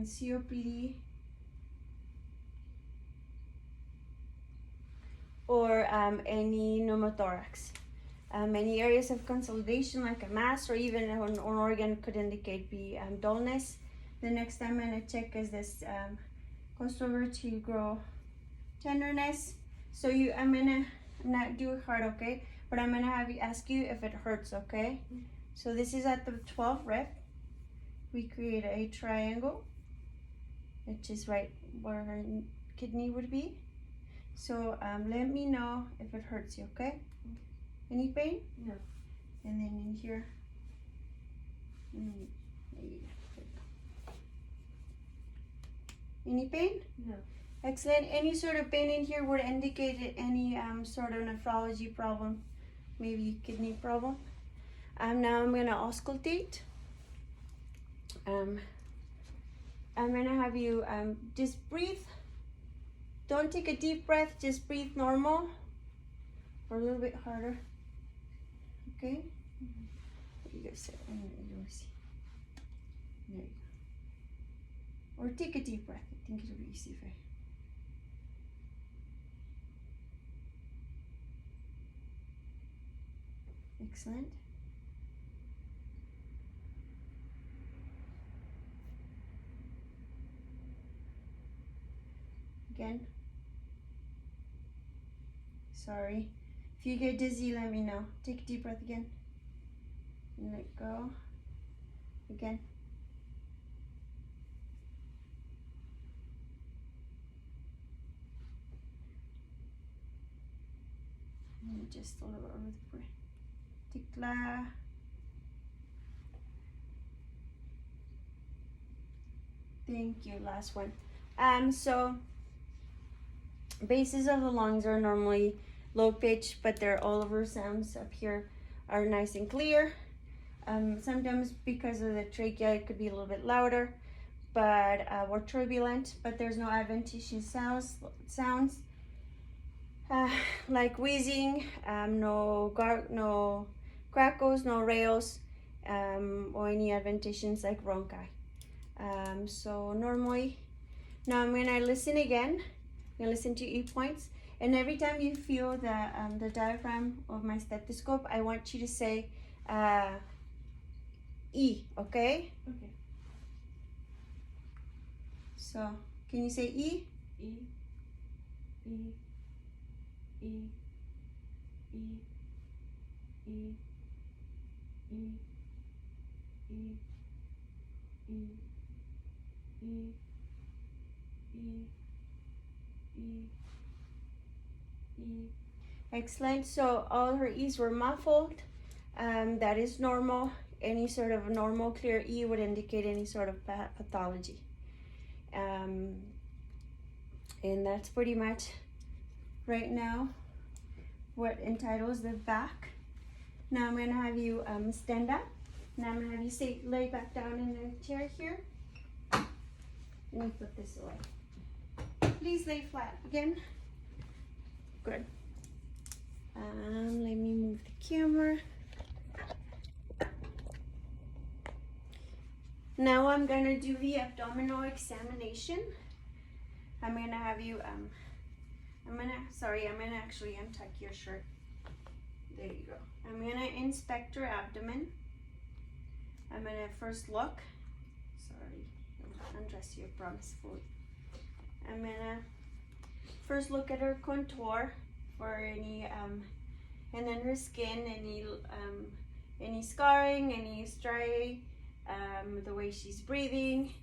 COPD or any pneumothorax. Many areas of consolidation like a mass or even an organ could indicate dullness. The next I'm going to check is this costovertebral tenderness. So I'm going to not do it hard, okay? But I'm going to have you ask you if it hurts, okay? So this is at the 12th rep. We create a triangle, which is right where her kidney would be. So let me know if it hurts you, okay? Any pain? No. And then in here. Any pain? No. Excellent. Any sort of pain in here would indicate any sort of nephrology problem, maybe kidney problem. Now I'm going to auscultate. I'm going to have you just breathe. Don't take a deep breath, just breathe normal or a little bit harder. Okay? You guys sit and you'll see. There you go. Or take a deep breath. I think it'll be easy for you. Excellent. Again. Sorry. If you get dizzy, let me know. Take a deep breath again. And let go. Again. And just a little over the breath. Tikla. Thank you. Last one. So bases of the lungs are normally low pitch, but their all over sounds up here are nice and clear. Sometimes because of the trachea, it could be a little bit louder, but or turbulent. But there's no adventitious sounds like wheezing, no crackles, no rails, or any adventitious like bronchi. So normally, now I'm gonna listen again. I'm gonna listen to E points, and every time you feel the diaphragm of my stethoscope, I want you to say E, okay? Okay. So, can you say E? E, E, E, E, E, E, E, E, E, E, E. Excellent. So all her E's were muffled. That is normal. Any sort of normal clear E would indicate any sort of pathology. And that's pretty much right now what entitles the back. Now I'm going to have you stand up. Now I'm going to have you lay back down in the chair here. Let me put this away. Please lay flat again. Good. Let me move the camera. Now I'm going to do the abdominal examination. I'm going to have you, I'm going to actually untuck your shirt. There you go. I'm going to inspect her abdomen. I'm going to first look. Sorry, I'll undress you, I promise. I'm going to first look at her contour for any, and then her skin, any scarring, any striae, the way she's breathing,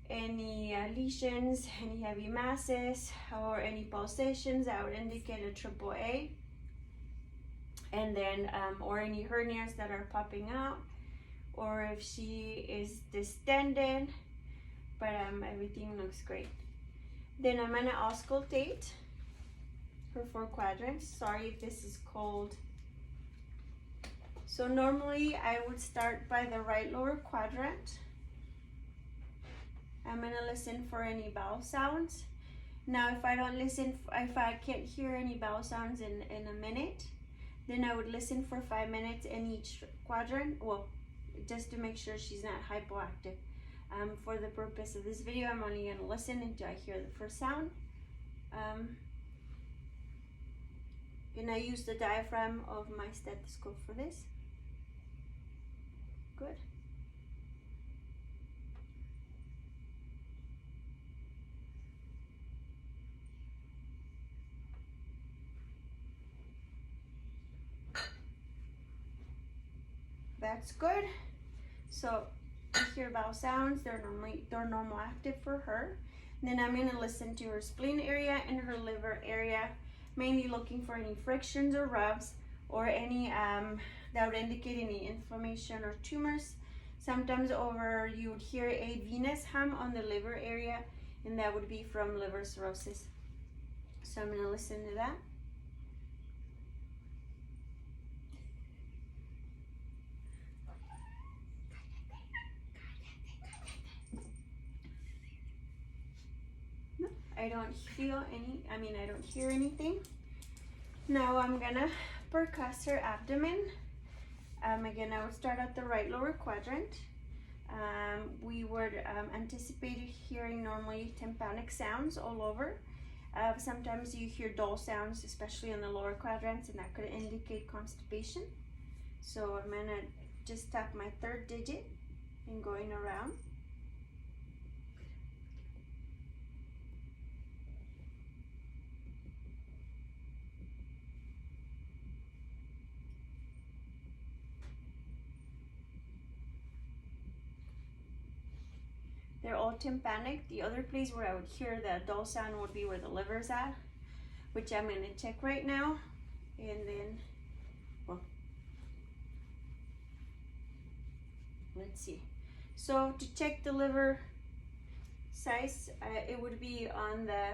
any lesions, any heavy masses, or any pulsations that would indicate a triple A. And then, or any hernias that are popping out, or if she is distended, but everything looks great. Then I'm gonna auscultate. her 4 quadrants. Sorry if this is cold. So normally I would start by the right lower quadrant. I'm gonna listen for any bowel sounds. Now if I don't listen, if I can't hear any bowel sounds in a minute, then I would listen for 5 minutes in each quadrant. Well, just to make sure she's not hypoactive. For the purpose of this video, I'm only gonna listen until I hear the first sound. And I use the diaphragm of my stethoscope for this. Good. That's good. So I hear bowel sounds, they're normal active for her. Then I'm gonna listen to her spleen area and her liver area, mainly looking for any frictions or rubs or any that would indicate any inflammation or tumors. Sometimes you would hear a venous hum on the liver area, and that would be from liver cirrhosis. So I'm gonna listen to that. I don't feel any, I don't hear anything. Now I'm gonna percuss her abdomen. Again, I would start at the right lower quadrant. We would anticipate hearing normally tympanic sounds all over. Sometimes you hear dull sounds, especially in the lower quadrants, and that could indicate constipation. So I'm gonna just tap my 3rd digit and going around. They're all tympanic. The other place where I would hear the dull sound would be where the liver's at, which I'm gonna check right now. And then, well, let's see. So to check the liver size, it would be on the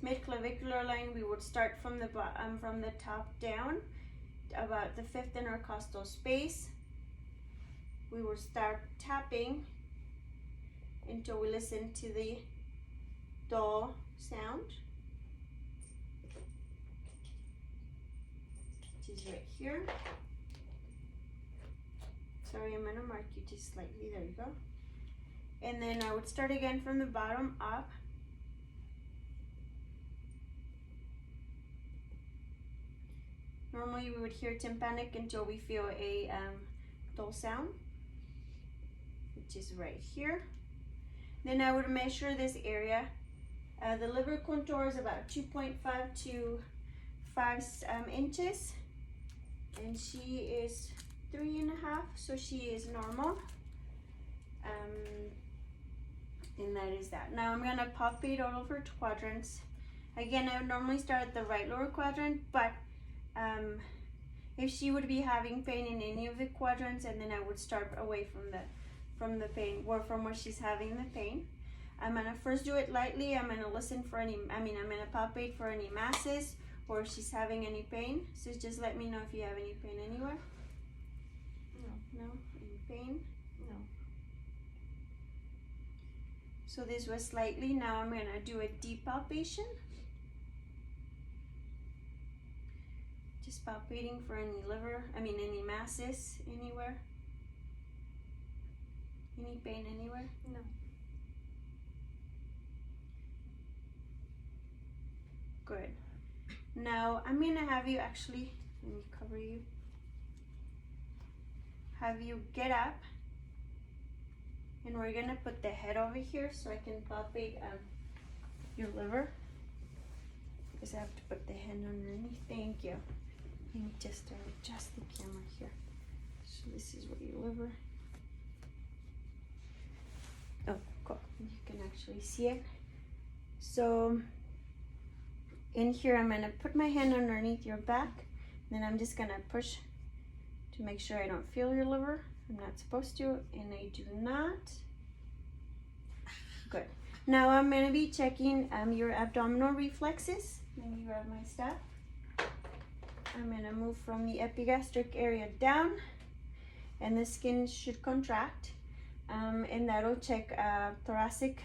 mid-clavicular line. We would start from the top down, about the 5th intercostal space. We would start tapping until we listen to the dull sound, which is right here. Sorry, I'm gonna mark you just slightly, there you go. And then I would start again from the bottom up. Normally we would hear tympanic until we feel a dull sound, which is right here. Then I would measure this area. The liver contour is about 2.5 to 5 inches, and she is 3.5, so she is normal. And that is that. Now I'm gonna palpate all of her quadrants. Again, I would normally start at the right lower quadrant, but if she would be having pain in any of the quadrants, and then I would start away from the pain, or from where she's having the pain. I'm gonna first do it lightly. I'm gonna listen for any, I'm gonna palpate for any masses or if she's having any pain. So just let me know if you have any pain anywhere. No. No? Any pain? No. So this was slightly. Now I'm gonna do a deep palpation. Just palpating for any liver, any masses anywhere. Any pain anywhere? No. Good. Now I'm gonna have you actually, let me cover you. Have you get up, and we're gonna put the head over here so I can palpate your liver. Because I have to put the hand underneath. Thank you. Let me just adjust the camera here. So this is where your liver. Oh, cool. You can actually see it. So in here, I'm gonna put my hand underneath your back. Then I'm just gonna push to make sure I don't feel your liver. I'm not supposed to, and I do not. Good. Now I'm gonna be checking your abdominal reflexes. Let me grab my stuff. I'm gonna move from the epigastric area down, and the skin should contract, and that'll check thoracic,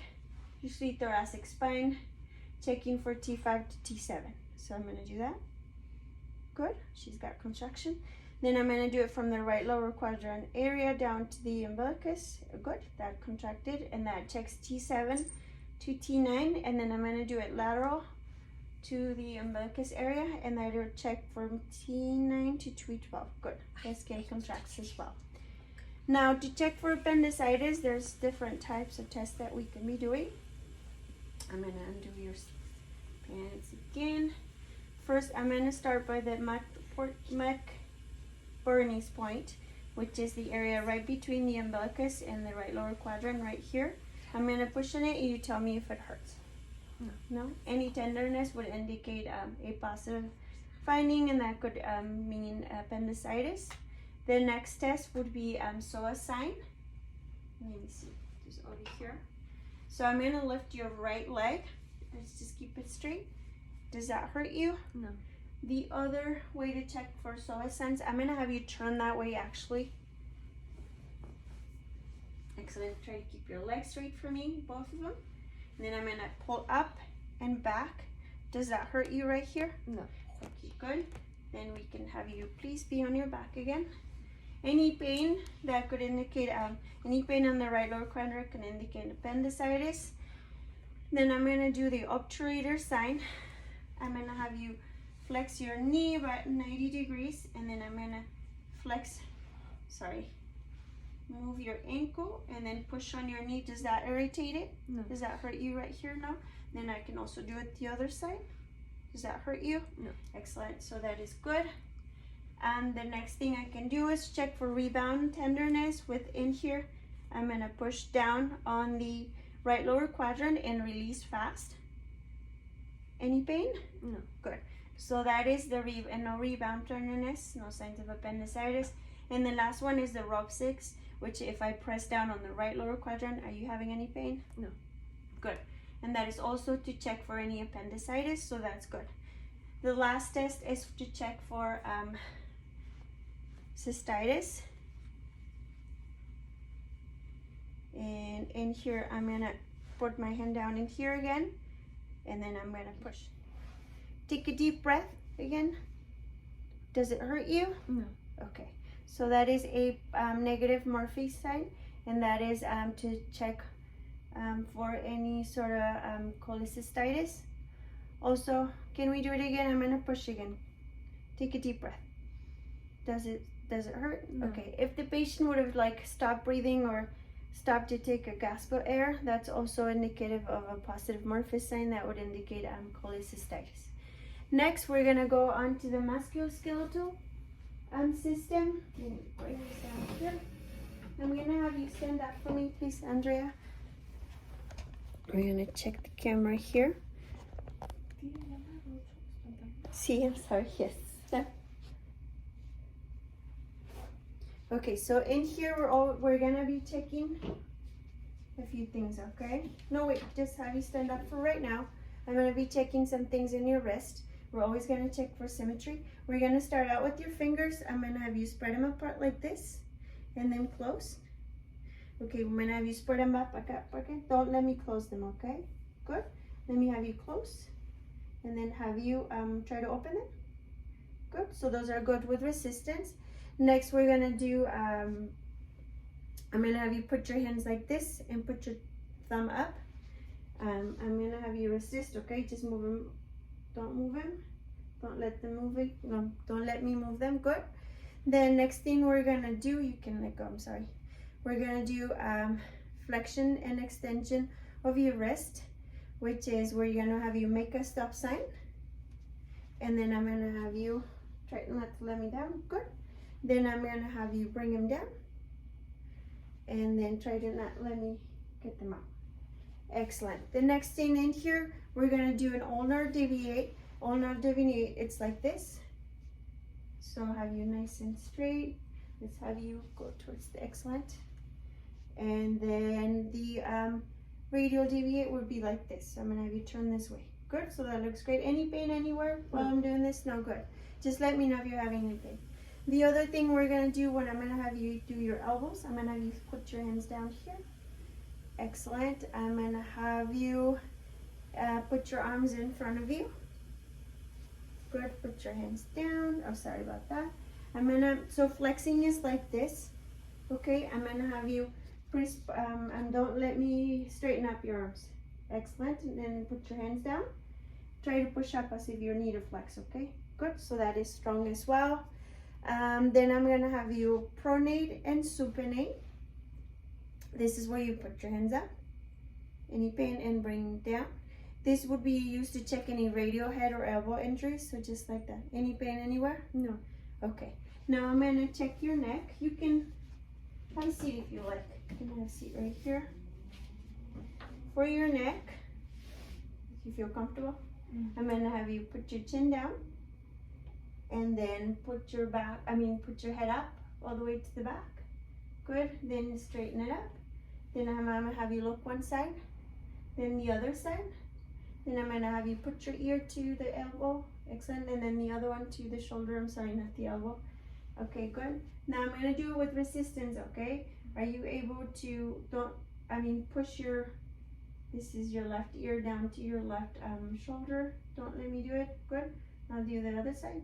usually thoracic spine, checking for T5 to T7. So I'm gonna do that. Good, she's got contraction. Then I'm gonna do it from the right lower quadrant area down to the umbilicus. Good, that contracted, and that checks T7 to T9, and then I'm gonna do it lateral to the umbilicus area, and that'll check from T9 to T12. Good, the skin contracts as well. Now to check for appendicitis, there's different types of tests that we can be doing. I'm gonna undo your pants again. First, I'm gonna start by the McBurney's point, which is the area right between the umbilicus and the right lower quadrant right here. I'm gonna push on it and you tell me if it hurts. No? Any tenderness would indicate a positive finding, and that could mean appendicitis. The next test would be psoas sign. Let me see, just over here. So I'm gonna lift your right leg. Let's just keep it straight. Does that hurt you? No. The other way to check for psoas signs, I'm gonna have you turn that way actually. Excellent, try to keep your legs straight for me, both of them. And then I'm gonna pull up and back. Does that hurt you right here? No. Okay, good. Then we can have you please be on your back again. Any pain that could indicate, any pain on the right lower quadrant can indicate appendicitis. Then I'm gonna do the obturator sign. I'm gonna have you flex your knee about 90 degrees, and then I'm gonna move your ankle and then push on your knee. Does that irritate it? No. Does that hurt you right here now? Then I can also do it the other side. Does that hurt you? No. Excellent, so that is good. And the next thing I can do is check for rebound tenderness within here. I'm gonna push down on the right lower quadrant and release fast. Any pain? No. Good. So that is the no rebound tenderness, no signs of appendicitis. And the last one is the rub 6, which if I press down on the right lower quadrant, are you having any pain? No. Good. And that is also to check for any appendicitis, so that's good. The last test is to check for cystitis. And in here, I'm gonna put my hand down in here again, and then I'm gonna push. Take a deep breath again. Does it hurt you? No. Okay. So that is a negative Murphy sign, and that is to check for any sort of cholecystitis. Also, can we do it again? I'm gonna push again. Take a deep breath. Does it hurt? No. Okay. If the patient would have like stopped breathing or stopped to take a gasp of air, that's also indicative of a positive Murphy sign. That would indicate cholecystitis. Next, we're gonna go on to the musculoskeletal system. Let me break this down here. I'm gonna have you stand up for me, please, Andrea. We're gonna check the camera here. See, I'm sorry, yes. Okay, so in here we're gonna be checking a few things, okay? No, wait, just have you stand up for right now. I'm gonna be checking some things in your wrist. We're always gonna check for symmetry. We're gonna start out with your fingers. I'm gonna have you spread them apart like this, and then close. Okay, I'm gonna have you spread them up, okay? Don't let me close them, okay? Good. Let me have you close, and then have you try to open them. Good. So those are good with resistance. Next, we're gonna do. I'm gonna have you put your hands like this and put your thumb up. I'm gonna have you resist, okay? Just move them. Don't move them. Don't let them move it. No, don't let me move them. Good. Then next thing we're gonna do, you can let go. I'm sorry. We're gonna do flexion and extension of your wrist, which is where you're gonna have you make a stop sign, and then I'm gonna have you try not to let me down. Good. Then I'm gonna have you bring them down, and then try to not let me get them out. Excellent. The next thing in here, we're gonna do an ulnar deviate. Ulnar deviate, it's like this. So have you nice and straight. Let's have you go towards the excellent. And then the radial deviate would be like this. So I'm gonna have you turn this way. good. So that looks great. Any pain anywhere while I'm doing this? No, good. Just let me know if you're having any pain. The other thing we're gonna do when I'm gonna have you do your elbows, I'm gonna have you put your hands down here. Excellent. I'm gonna have you put your arms in front of you. Good. Put your hands down. Oh, sorry about that. So flexing is like this. Okay. I'm gonna have you press, and don't let me straighten up your arms. Excellent. And then put your hands down. Try to push up as if you need a flex. Okay. Good. So that is strong as well. Then I'm gonna have you pronate and supinate. This is where you put your hands up. Any pain and bring down. This would be used to check any radial head or elbow injuries. So just like that. Any pain anywhere? No. Okay. Now I'm gonna check your neck. You can have a seat if you like. You can have a seat right here. For your neck, if you feel comfortable, I'm gonna have you put your chin down. And then put your head up all the way to the back. Good. Then straighten it up. Then I'm gonna have you look one side, then the other side. Then I'm gonna have you put your ear to the elbow. Excellent. And then the other one to the shoulder. I'm sorry, not the elbow. Okay, good. Now I'm gonna do it with resistance. Okay. Are you able to push your? This is your left ear down to your left shoulder. Don't let me do it. Good. I'll do the other side.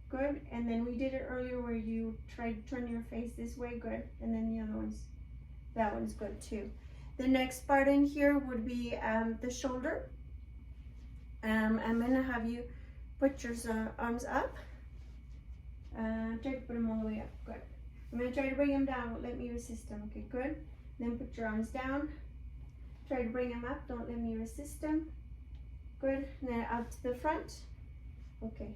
Good. And then we did it earlier where you tried to turn your face this way. Good. And then the other one's, that one's good too. The next part in here would be the shoulder. I'm gonna have you put your arms up. Try to put them all the way up. Good. I'm gonna try to bring them down. Don't let me resist them. Okay, good. Then put your arms down. Try to bring them up. Don't let me resist them. Good. And then out to the front. Okay,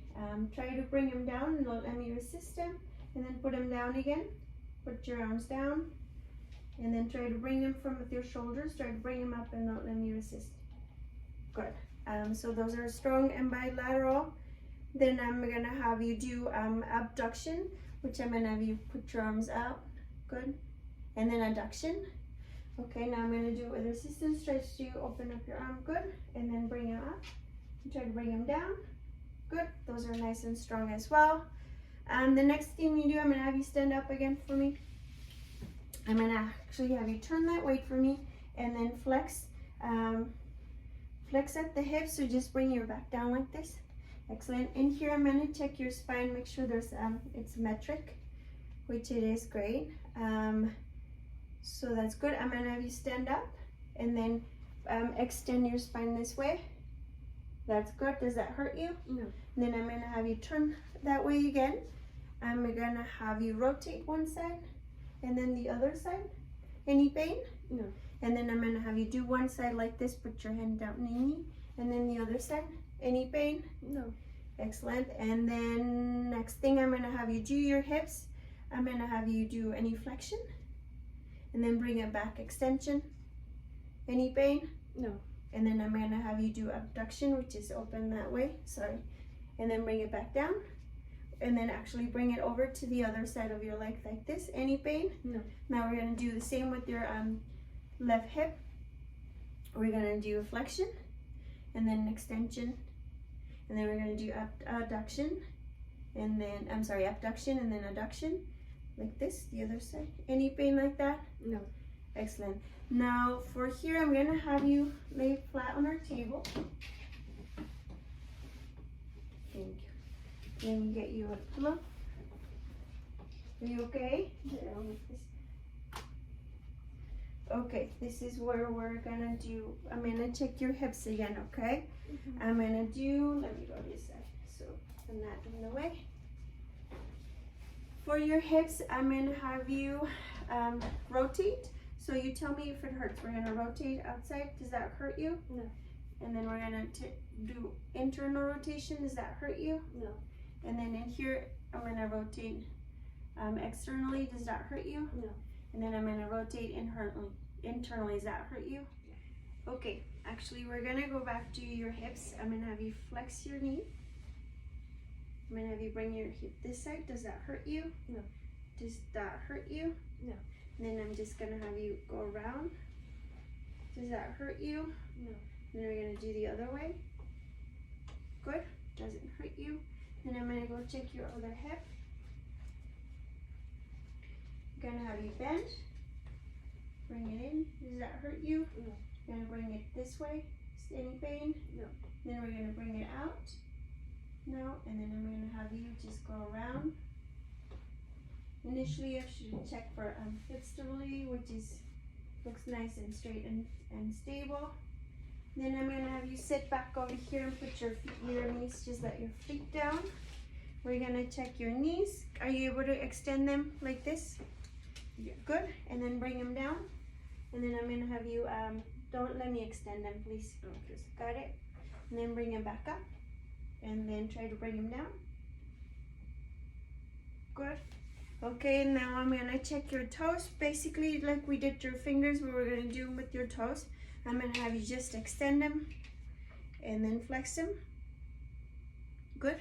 try to bring them down and don't let me resist them. And then put them down again. Put your arms down. And then try to bring them from with your shoulders. Try to bring them up and don't let me resist. Good. So those are strong and bilateral. Then I'm going to have you do abduction, which I'm going to have you put your arms out. Good. And then adduction. Okay, now I'm going to do it with resistance. Try to open up your arm. Good. And then bring them up. And try to bring them down. Good. Those are nice and strong as well. The next thing you do, I'm going to have you stand up again for me. I'm going to actually have you turn that weight for me and then flex. Flex at the hips, so just bring your back down like this. Excellent. In here, I'm going to check your spine, make sure there's it's metric, which it is great. So that's good. I'm going to have you stand up and then extend your spine this way. That's good. Does that hurt you? No. And then I'm going to have you turn that way again. I'm going to have you rotate one side and then the other side. Any pain? No. And then I'm going to have you do one side like this. Put your hand down in your knee. And then the other side. Any pain? No. Excellent. And then next thing I'm going to have you do your hips. I'm going to have you do any flexion. And then bring it back, extension. Any pain? No. And then I'm going to have you do abduction, which is open that way. Sorry. And then bring it back down. And then actually bring it over to the other side of your leg like this. Any pain? No. Now we're going to do the same with your left hip. We're going to do a flexion and then an extension. And then we're going to do abduction and then, abduction and then adduction. Like this, the other side. Any pain like that? No. Excellent. Now for here, I'm going to have you lay flat on our table. Thank you. Let me get you a pillow. Are you okay? Here, I'll make this. Okay, this is where we're going to do, I'm going to check your hips again, okay? Mm-hmm. I'm going to do, let me go this side. So, put that in the way. For your hips, I'm going to have you rotate. So you tell me if it hurts. We're going to rotate outside. Does that hurt you? No. And then we're going to do internal rotation. Does that hurt you? No. And then in here, I'm going to rotate externally. Does that hurt you? No. And then I'm going to rotate internally. Does that hurt you? Yeah. Okay. Actually, we're going to go back to your hips. I'm going to have you flex your knee. I'm going to have you bring your hip this side. Does that hurt you? No. Does that hurt you? No. And then I'm just going to have you go around. Does that hurt you? No. And then we're going to do the other way. Good, doesn't hurt you. Then I'm gonna go check your other hip. I'm gonna have you bend. Bring it in. Does that hurt you? No. Gonna bring it this way. Any pain? No. Then we're gonna bring it out. No, and then I'm gonna have you just go around. Initially, I should check for hip stability, which looks nice and straight and stable. Then I'm gonna have you sit back over here and put your knees, just let your feet down. We're gonna check your knees. Are you able to extend them like this? Yeah. Good. And then bring them down. And then I'm gonna have you, don't let me extend them, please. Okay. Got it? And then bring them back up. And then try to bring them down. Good. Okay, now I'm gonna check your toes. Basically, like we did your fingers, we were gonna do with your toes. I'm gonna have you just extend them and then flex them. Good.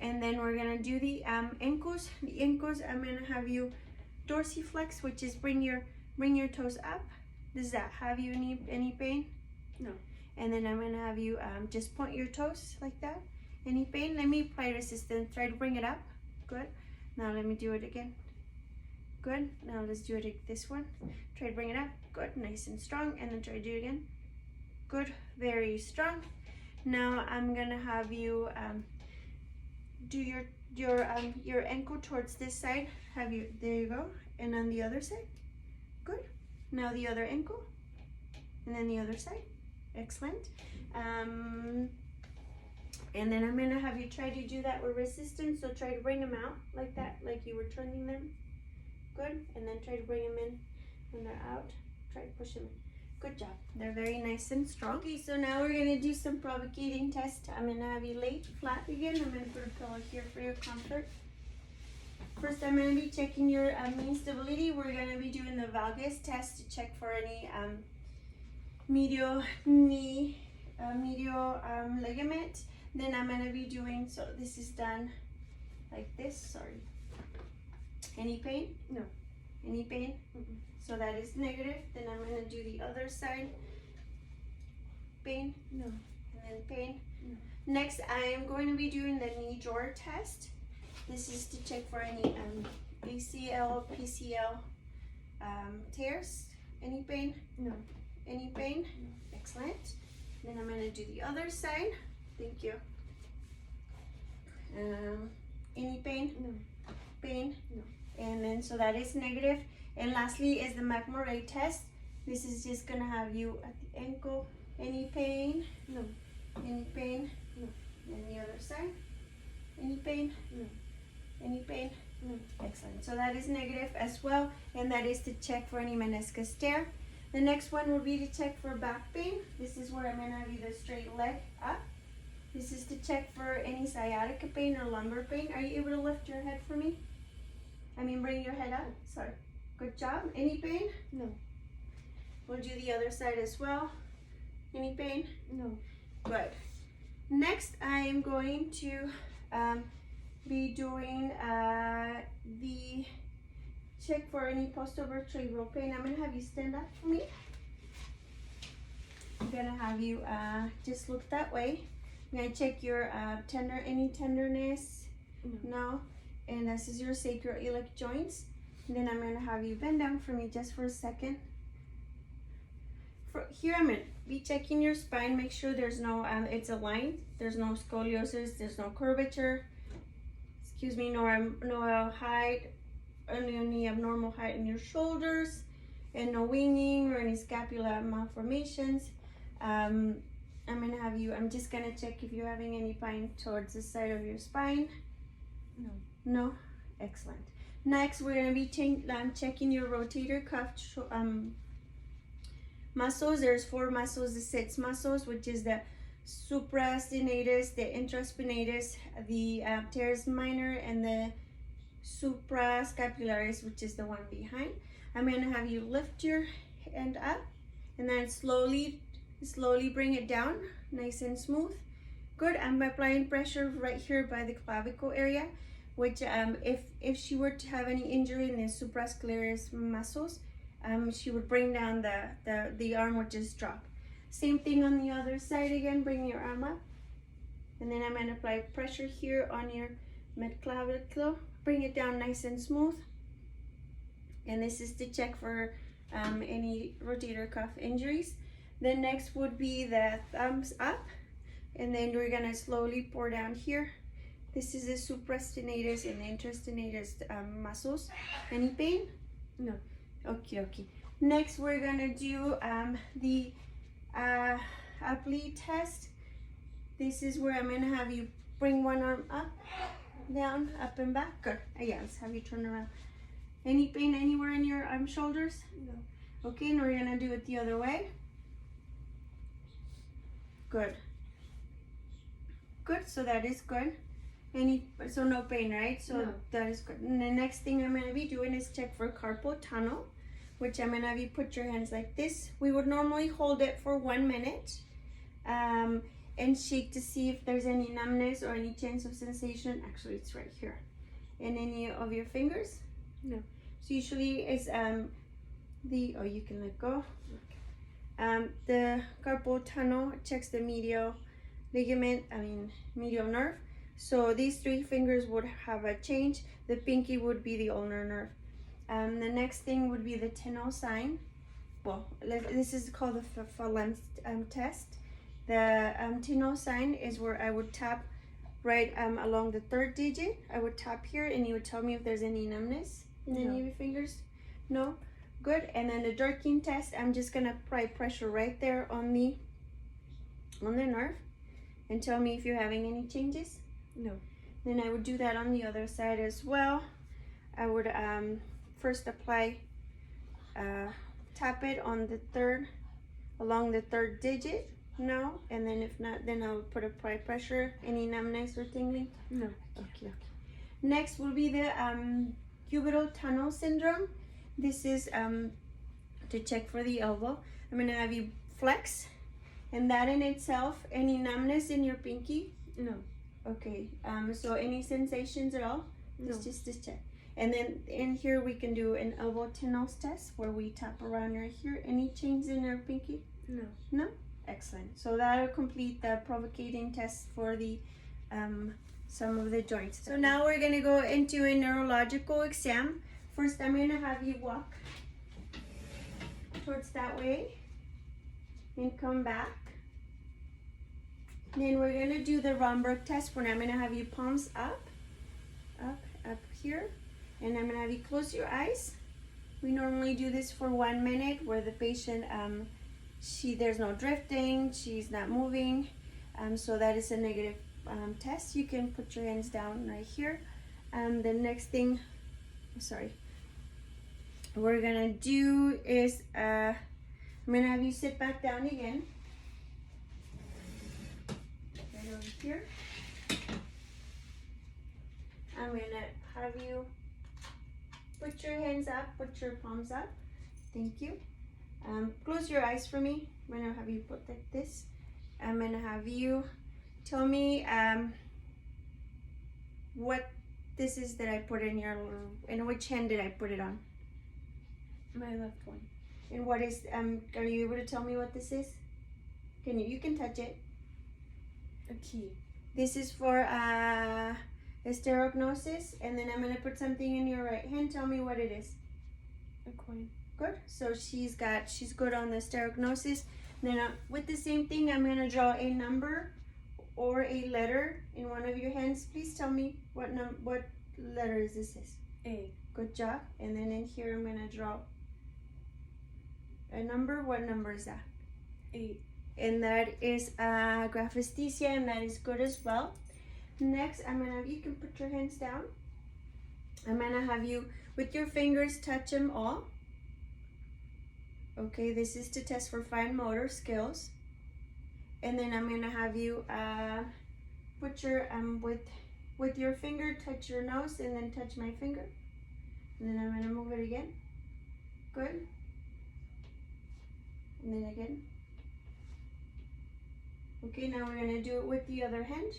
And then we're gonna do the ankles. The ankles, I'm gonna have you dorsiflex, which is bring your toes up. Does that have you any pain? No. And then I'm gonna have you just point your toes like that. Any pain? Let me apply resistance. Try to bring it up. Good. Now let me do it again. Good. Now let's do it this one. Try to bring it up. Good. Nice and strong. And then try to do it again. Good. Very strong. Now I'm gonna have you do your ankle towards this side. There you go. And on the other side. Good. Now the other ankle. And then the other side. Excellent. And then I'm gonna have you try to do that with resistance. So try to bring them out like that, like you were turning them. Good. And then try to bring them in when they're out. Try to push them in. Good job. They're very nice and strong. Okay, so now we're gonna do some provocating tests. I'm gonna have you lay flat again. I'm gonna put a pillow here for your comfort. First, I'm gonna be checking your knee stability. We're gonna be doing the valgus test to check for any medial knee, ligament. Then I'm gonna be doing, so this is done like this, sorry. Any pain? No. Any pain? Mm-mm. So that is negative. Then I'm gonna do the other side. Pain? No. And then pain? No. Next, I am going to be doing the knee drawer test. This is to check for any ACL, PCL tears. Any pain? No. Any pain? No. Excellent. Then I'm gonna do the other side. Thank you. Any pain? No. Pain? No. And then, so that is negative. And lastly is the McMurray test. This is just gonna have you at the ankle. Any pain? No. Any pain? No. And the other side? Any pain? No. Any pain? No. Excellent. So that is negative as well. And that is to check for any meniscus tear. The next one will be to check for back pain. This is where I'm gonna have you the straight leg up. This is to check for any sciatica pain or lumbar pain. Are you able to lift your head for me? Bring your head up. Sorry. Good job. Any pain? No. We'll do the other side as well. Any pain? No. Good. Next, I am going to be doing the check for any postovertebral pain. I'm going to have you stand up for me. I'm going to have you just look that way. I'm going to check your any tenderness. No. And this is your sacroiliac joints. And then I'm going to have you bend down for me just for a second. Here I'm going to be checking your spine. Make sure there's no, it's aligned. There's no scoliosis. There's no curvature. Excuse me, no height, any abnormal height in your shoulders, and no winging or any scapular malformations. I'm going to have you, I'm just going to check if you're having any pain towards the side of your spine. No. No? Excellent. Next, we're going to be checking your rotator cuff muscles. There's 4 muscles, the 6 muscles, which is the supraspinatus, the intraspinatus, the teres minor, and the suprascapularis, which is the one behind. I'm going to have you lift your hand up and then slowly bring it down, nice and smooth. Good. I'm applying pressure right here by the clavicle area, which if she were to have any injury in the suprascapularis muscles, she would bring down the arm would just drop. Same thing on the other side again, bring your arm up And then I'm going to apply pressure here on your mid-clavicle. Bring it down nice and smooth. And this is to check for any rotator cuff injuries. Then next would be the thumbs up. And then we're going to slowly pour down here. This is the supraspinatus and the interspinatus muscles. Any pain? No. Okay, okay. Next, we're going to do the Appendicitis test. This is where I'm going to have you bring one arm up, down, up and back. Good. Yeah, let's have you turn around. Any pain anywhere in your shoulders? No. Okay, and we're going to do it the other way. Good. Good, so that is good. So no pain, right? So no. That is good. And the next thing I'm going to be doing is check for carpal tunnel, which I'm going to have you put your hands like this. We would normally hold it for 1 minute and shake to see if there's any numbness or any chance of sensation. Actually, it's right here. In any of your fingers? No. So usually it's you can let go. The carpal tunnel checks the medial nerve. So these 3 fingers would have a change. The pinky would be the ulnar nerve. The next thing would be the Tinel sign. Well, this is called the Phalanx test. The Tinel sign is where I would tap right along the 3rd digit. I would tap here and you would tell me if there's any numbness in any of your fingers. No? Good. And then the Durkin test, I'm just going to apply pressure right there on the nerve and tell me if you're having any changes. No. Then I would do that on the other side as well. I would first apply, tap it on the 3rd, along the 3rd digit. No. And then if not, then I would apply pressure. Any numbness or tingling? No. Okay, okay. Next will be the cubital tunnel syndrome. This is to check for the elbow. I'm going to have you flex. And that in itself, any numbness in your pinky? No. Okay, so any sensations at all? No. It's just to check. And then in here we can do an elbow Tinel's test where we tap around right here. Any change in your pinky? No. No? Excellent. So that'll complete the provocating test for the some of the joints. So now we're going to go into a neurological exam. First, I'm going to have you walk towards that way and come back. Then we're going to do the Romberg test where I'm going to have you palms up here. And I'm going to have you close your eyes. We normally do this for 1 minute where the patient, there's no drifting, she's not moving. So that is a negative test. You can put your hands down right here. The next thing, we're going to do is, I'm going to have you sit back down again. Right over here. I'm going to have you put your hands up, put your palms up. Thank you. Close your eyes for me. I'm going to have you put like this. I'm going to have you tell me what this is that I put in and which hand did I put it on? My left one. And what is, are you able to tell me what this is? You can touch it. A key. This is for hysterognosis, and then I'm going to put something in your right hand. Tell me what it is. A coin. Good. So she's good on the hysterognosis. Then with the same thing, I'm going to draw a number or a letter in one of your hands. Please tell me what letter is this? A. Good job. And then in here, I'm going to draw a number. What number is that? 8. And that is graphesthesia, and that is good as well. Next, I'm gonna have you can put your hands down. I'm gonna have you with your fingers touch them all. Okay, this is to test for fine motor skills. And then I'm gonna have you put your with your finger touch your nose, and then touch my finger. And then I'm gonna move it again. Good. And then again. Okay, now we're going to do it with the other hand.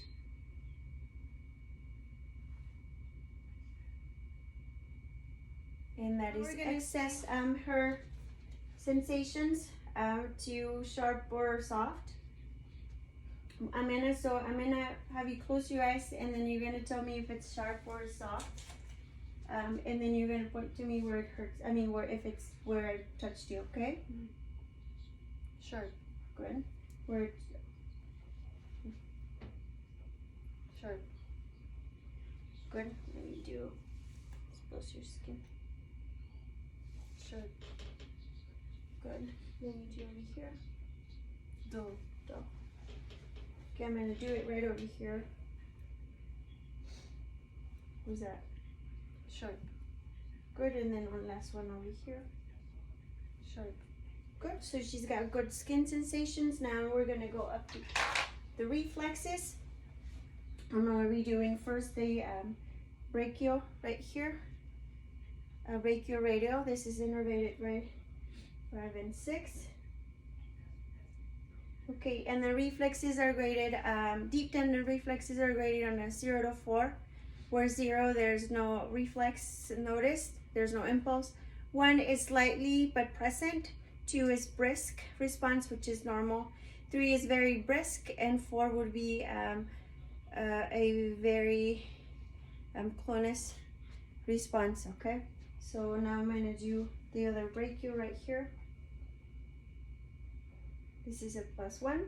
And that is assess her sensations to sharp or soft. I'm gonna have you close your eyes, and then you're gonna tell me if it's sharp or soft. And then you're gonna point to me where it hurts. I mean, where I touched you. Okay. Sharp. Good. Where? Sharp. Good. Let me do. Expose your skin. Sharp. Good. Let me do over here. Dull. Dull. Okay, I'm gonna do it right over here. What's that? Sharp. Good, and then one last one over here. Sharp. Good, so she's got good skin sensations. Now we're gonna go up to the reflexes. I'm gonna be doing first the brachial right here. Brachioradial, this is innervated right 5 and 6. Okay, and the reflexes are graded, deep tendon reflexes are graded on a 0 to 4, where 0, there's no reflex noticed, there's no impulse. 1 is slightly but present. 2 is brisk response, which is normal. 3 is very brisk, and 4 would be a very clonus response, okay? So now I'm gonna do the other brachial right here. This is a +1.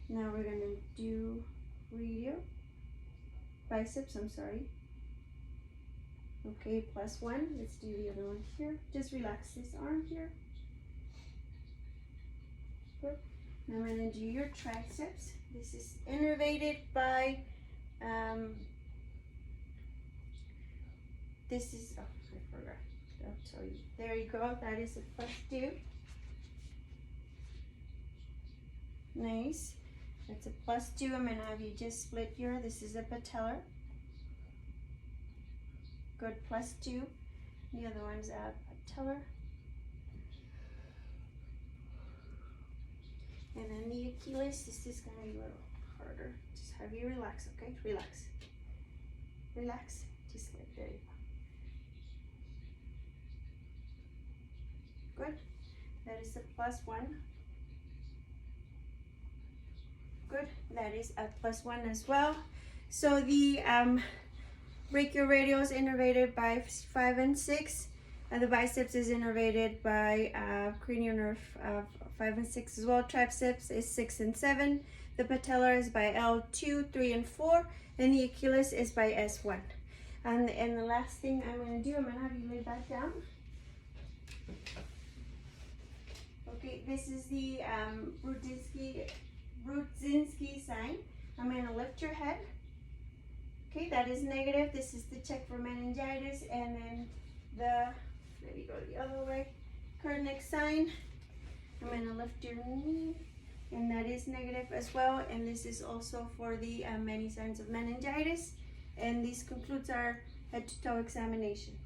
Now we're gonna do radial, biceps, I'm sorry. Okay, +1. Let's do the other one here. Just relax this arm here. Good. Now I'm gonna do your triceps. This is innervated by, this is, oh, I forgot. I'll tell you. There you go. That is a +2. Nice. That's a +2. I'm gonna have you just split your, this is a patellar. Good, +2. The other one's a patellar. And then the Achilles, this is gonna be a little harder. Just have you relax, okay? Relax. Relax. Just like there you go. Good. That is a +1. Good. That is a +1 as well. So the brachioradial is innervated by 5 and 6. And the biceps is innervated by cranial nerve 5 and 6 as well. Triceps is 6 and 7. The patellar is by L2, 3, and 4. And the Achilles is by S1. And the last thing I'm going to do, I'm going to have you lay back down. Okay, this is the Brudzinski sign. I'm going to lift your head. Okay, that is negative. This is the check for meningitis. And then let me go the other way. Kernick sign. I'm going to lift your knee, and that is negative as well. And this is also for the many signs of meningitis. And this concludes our head to toe examination.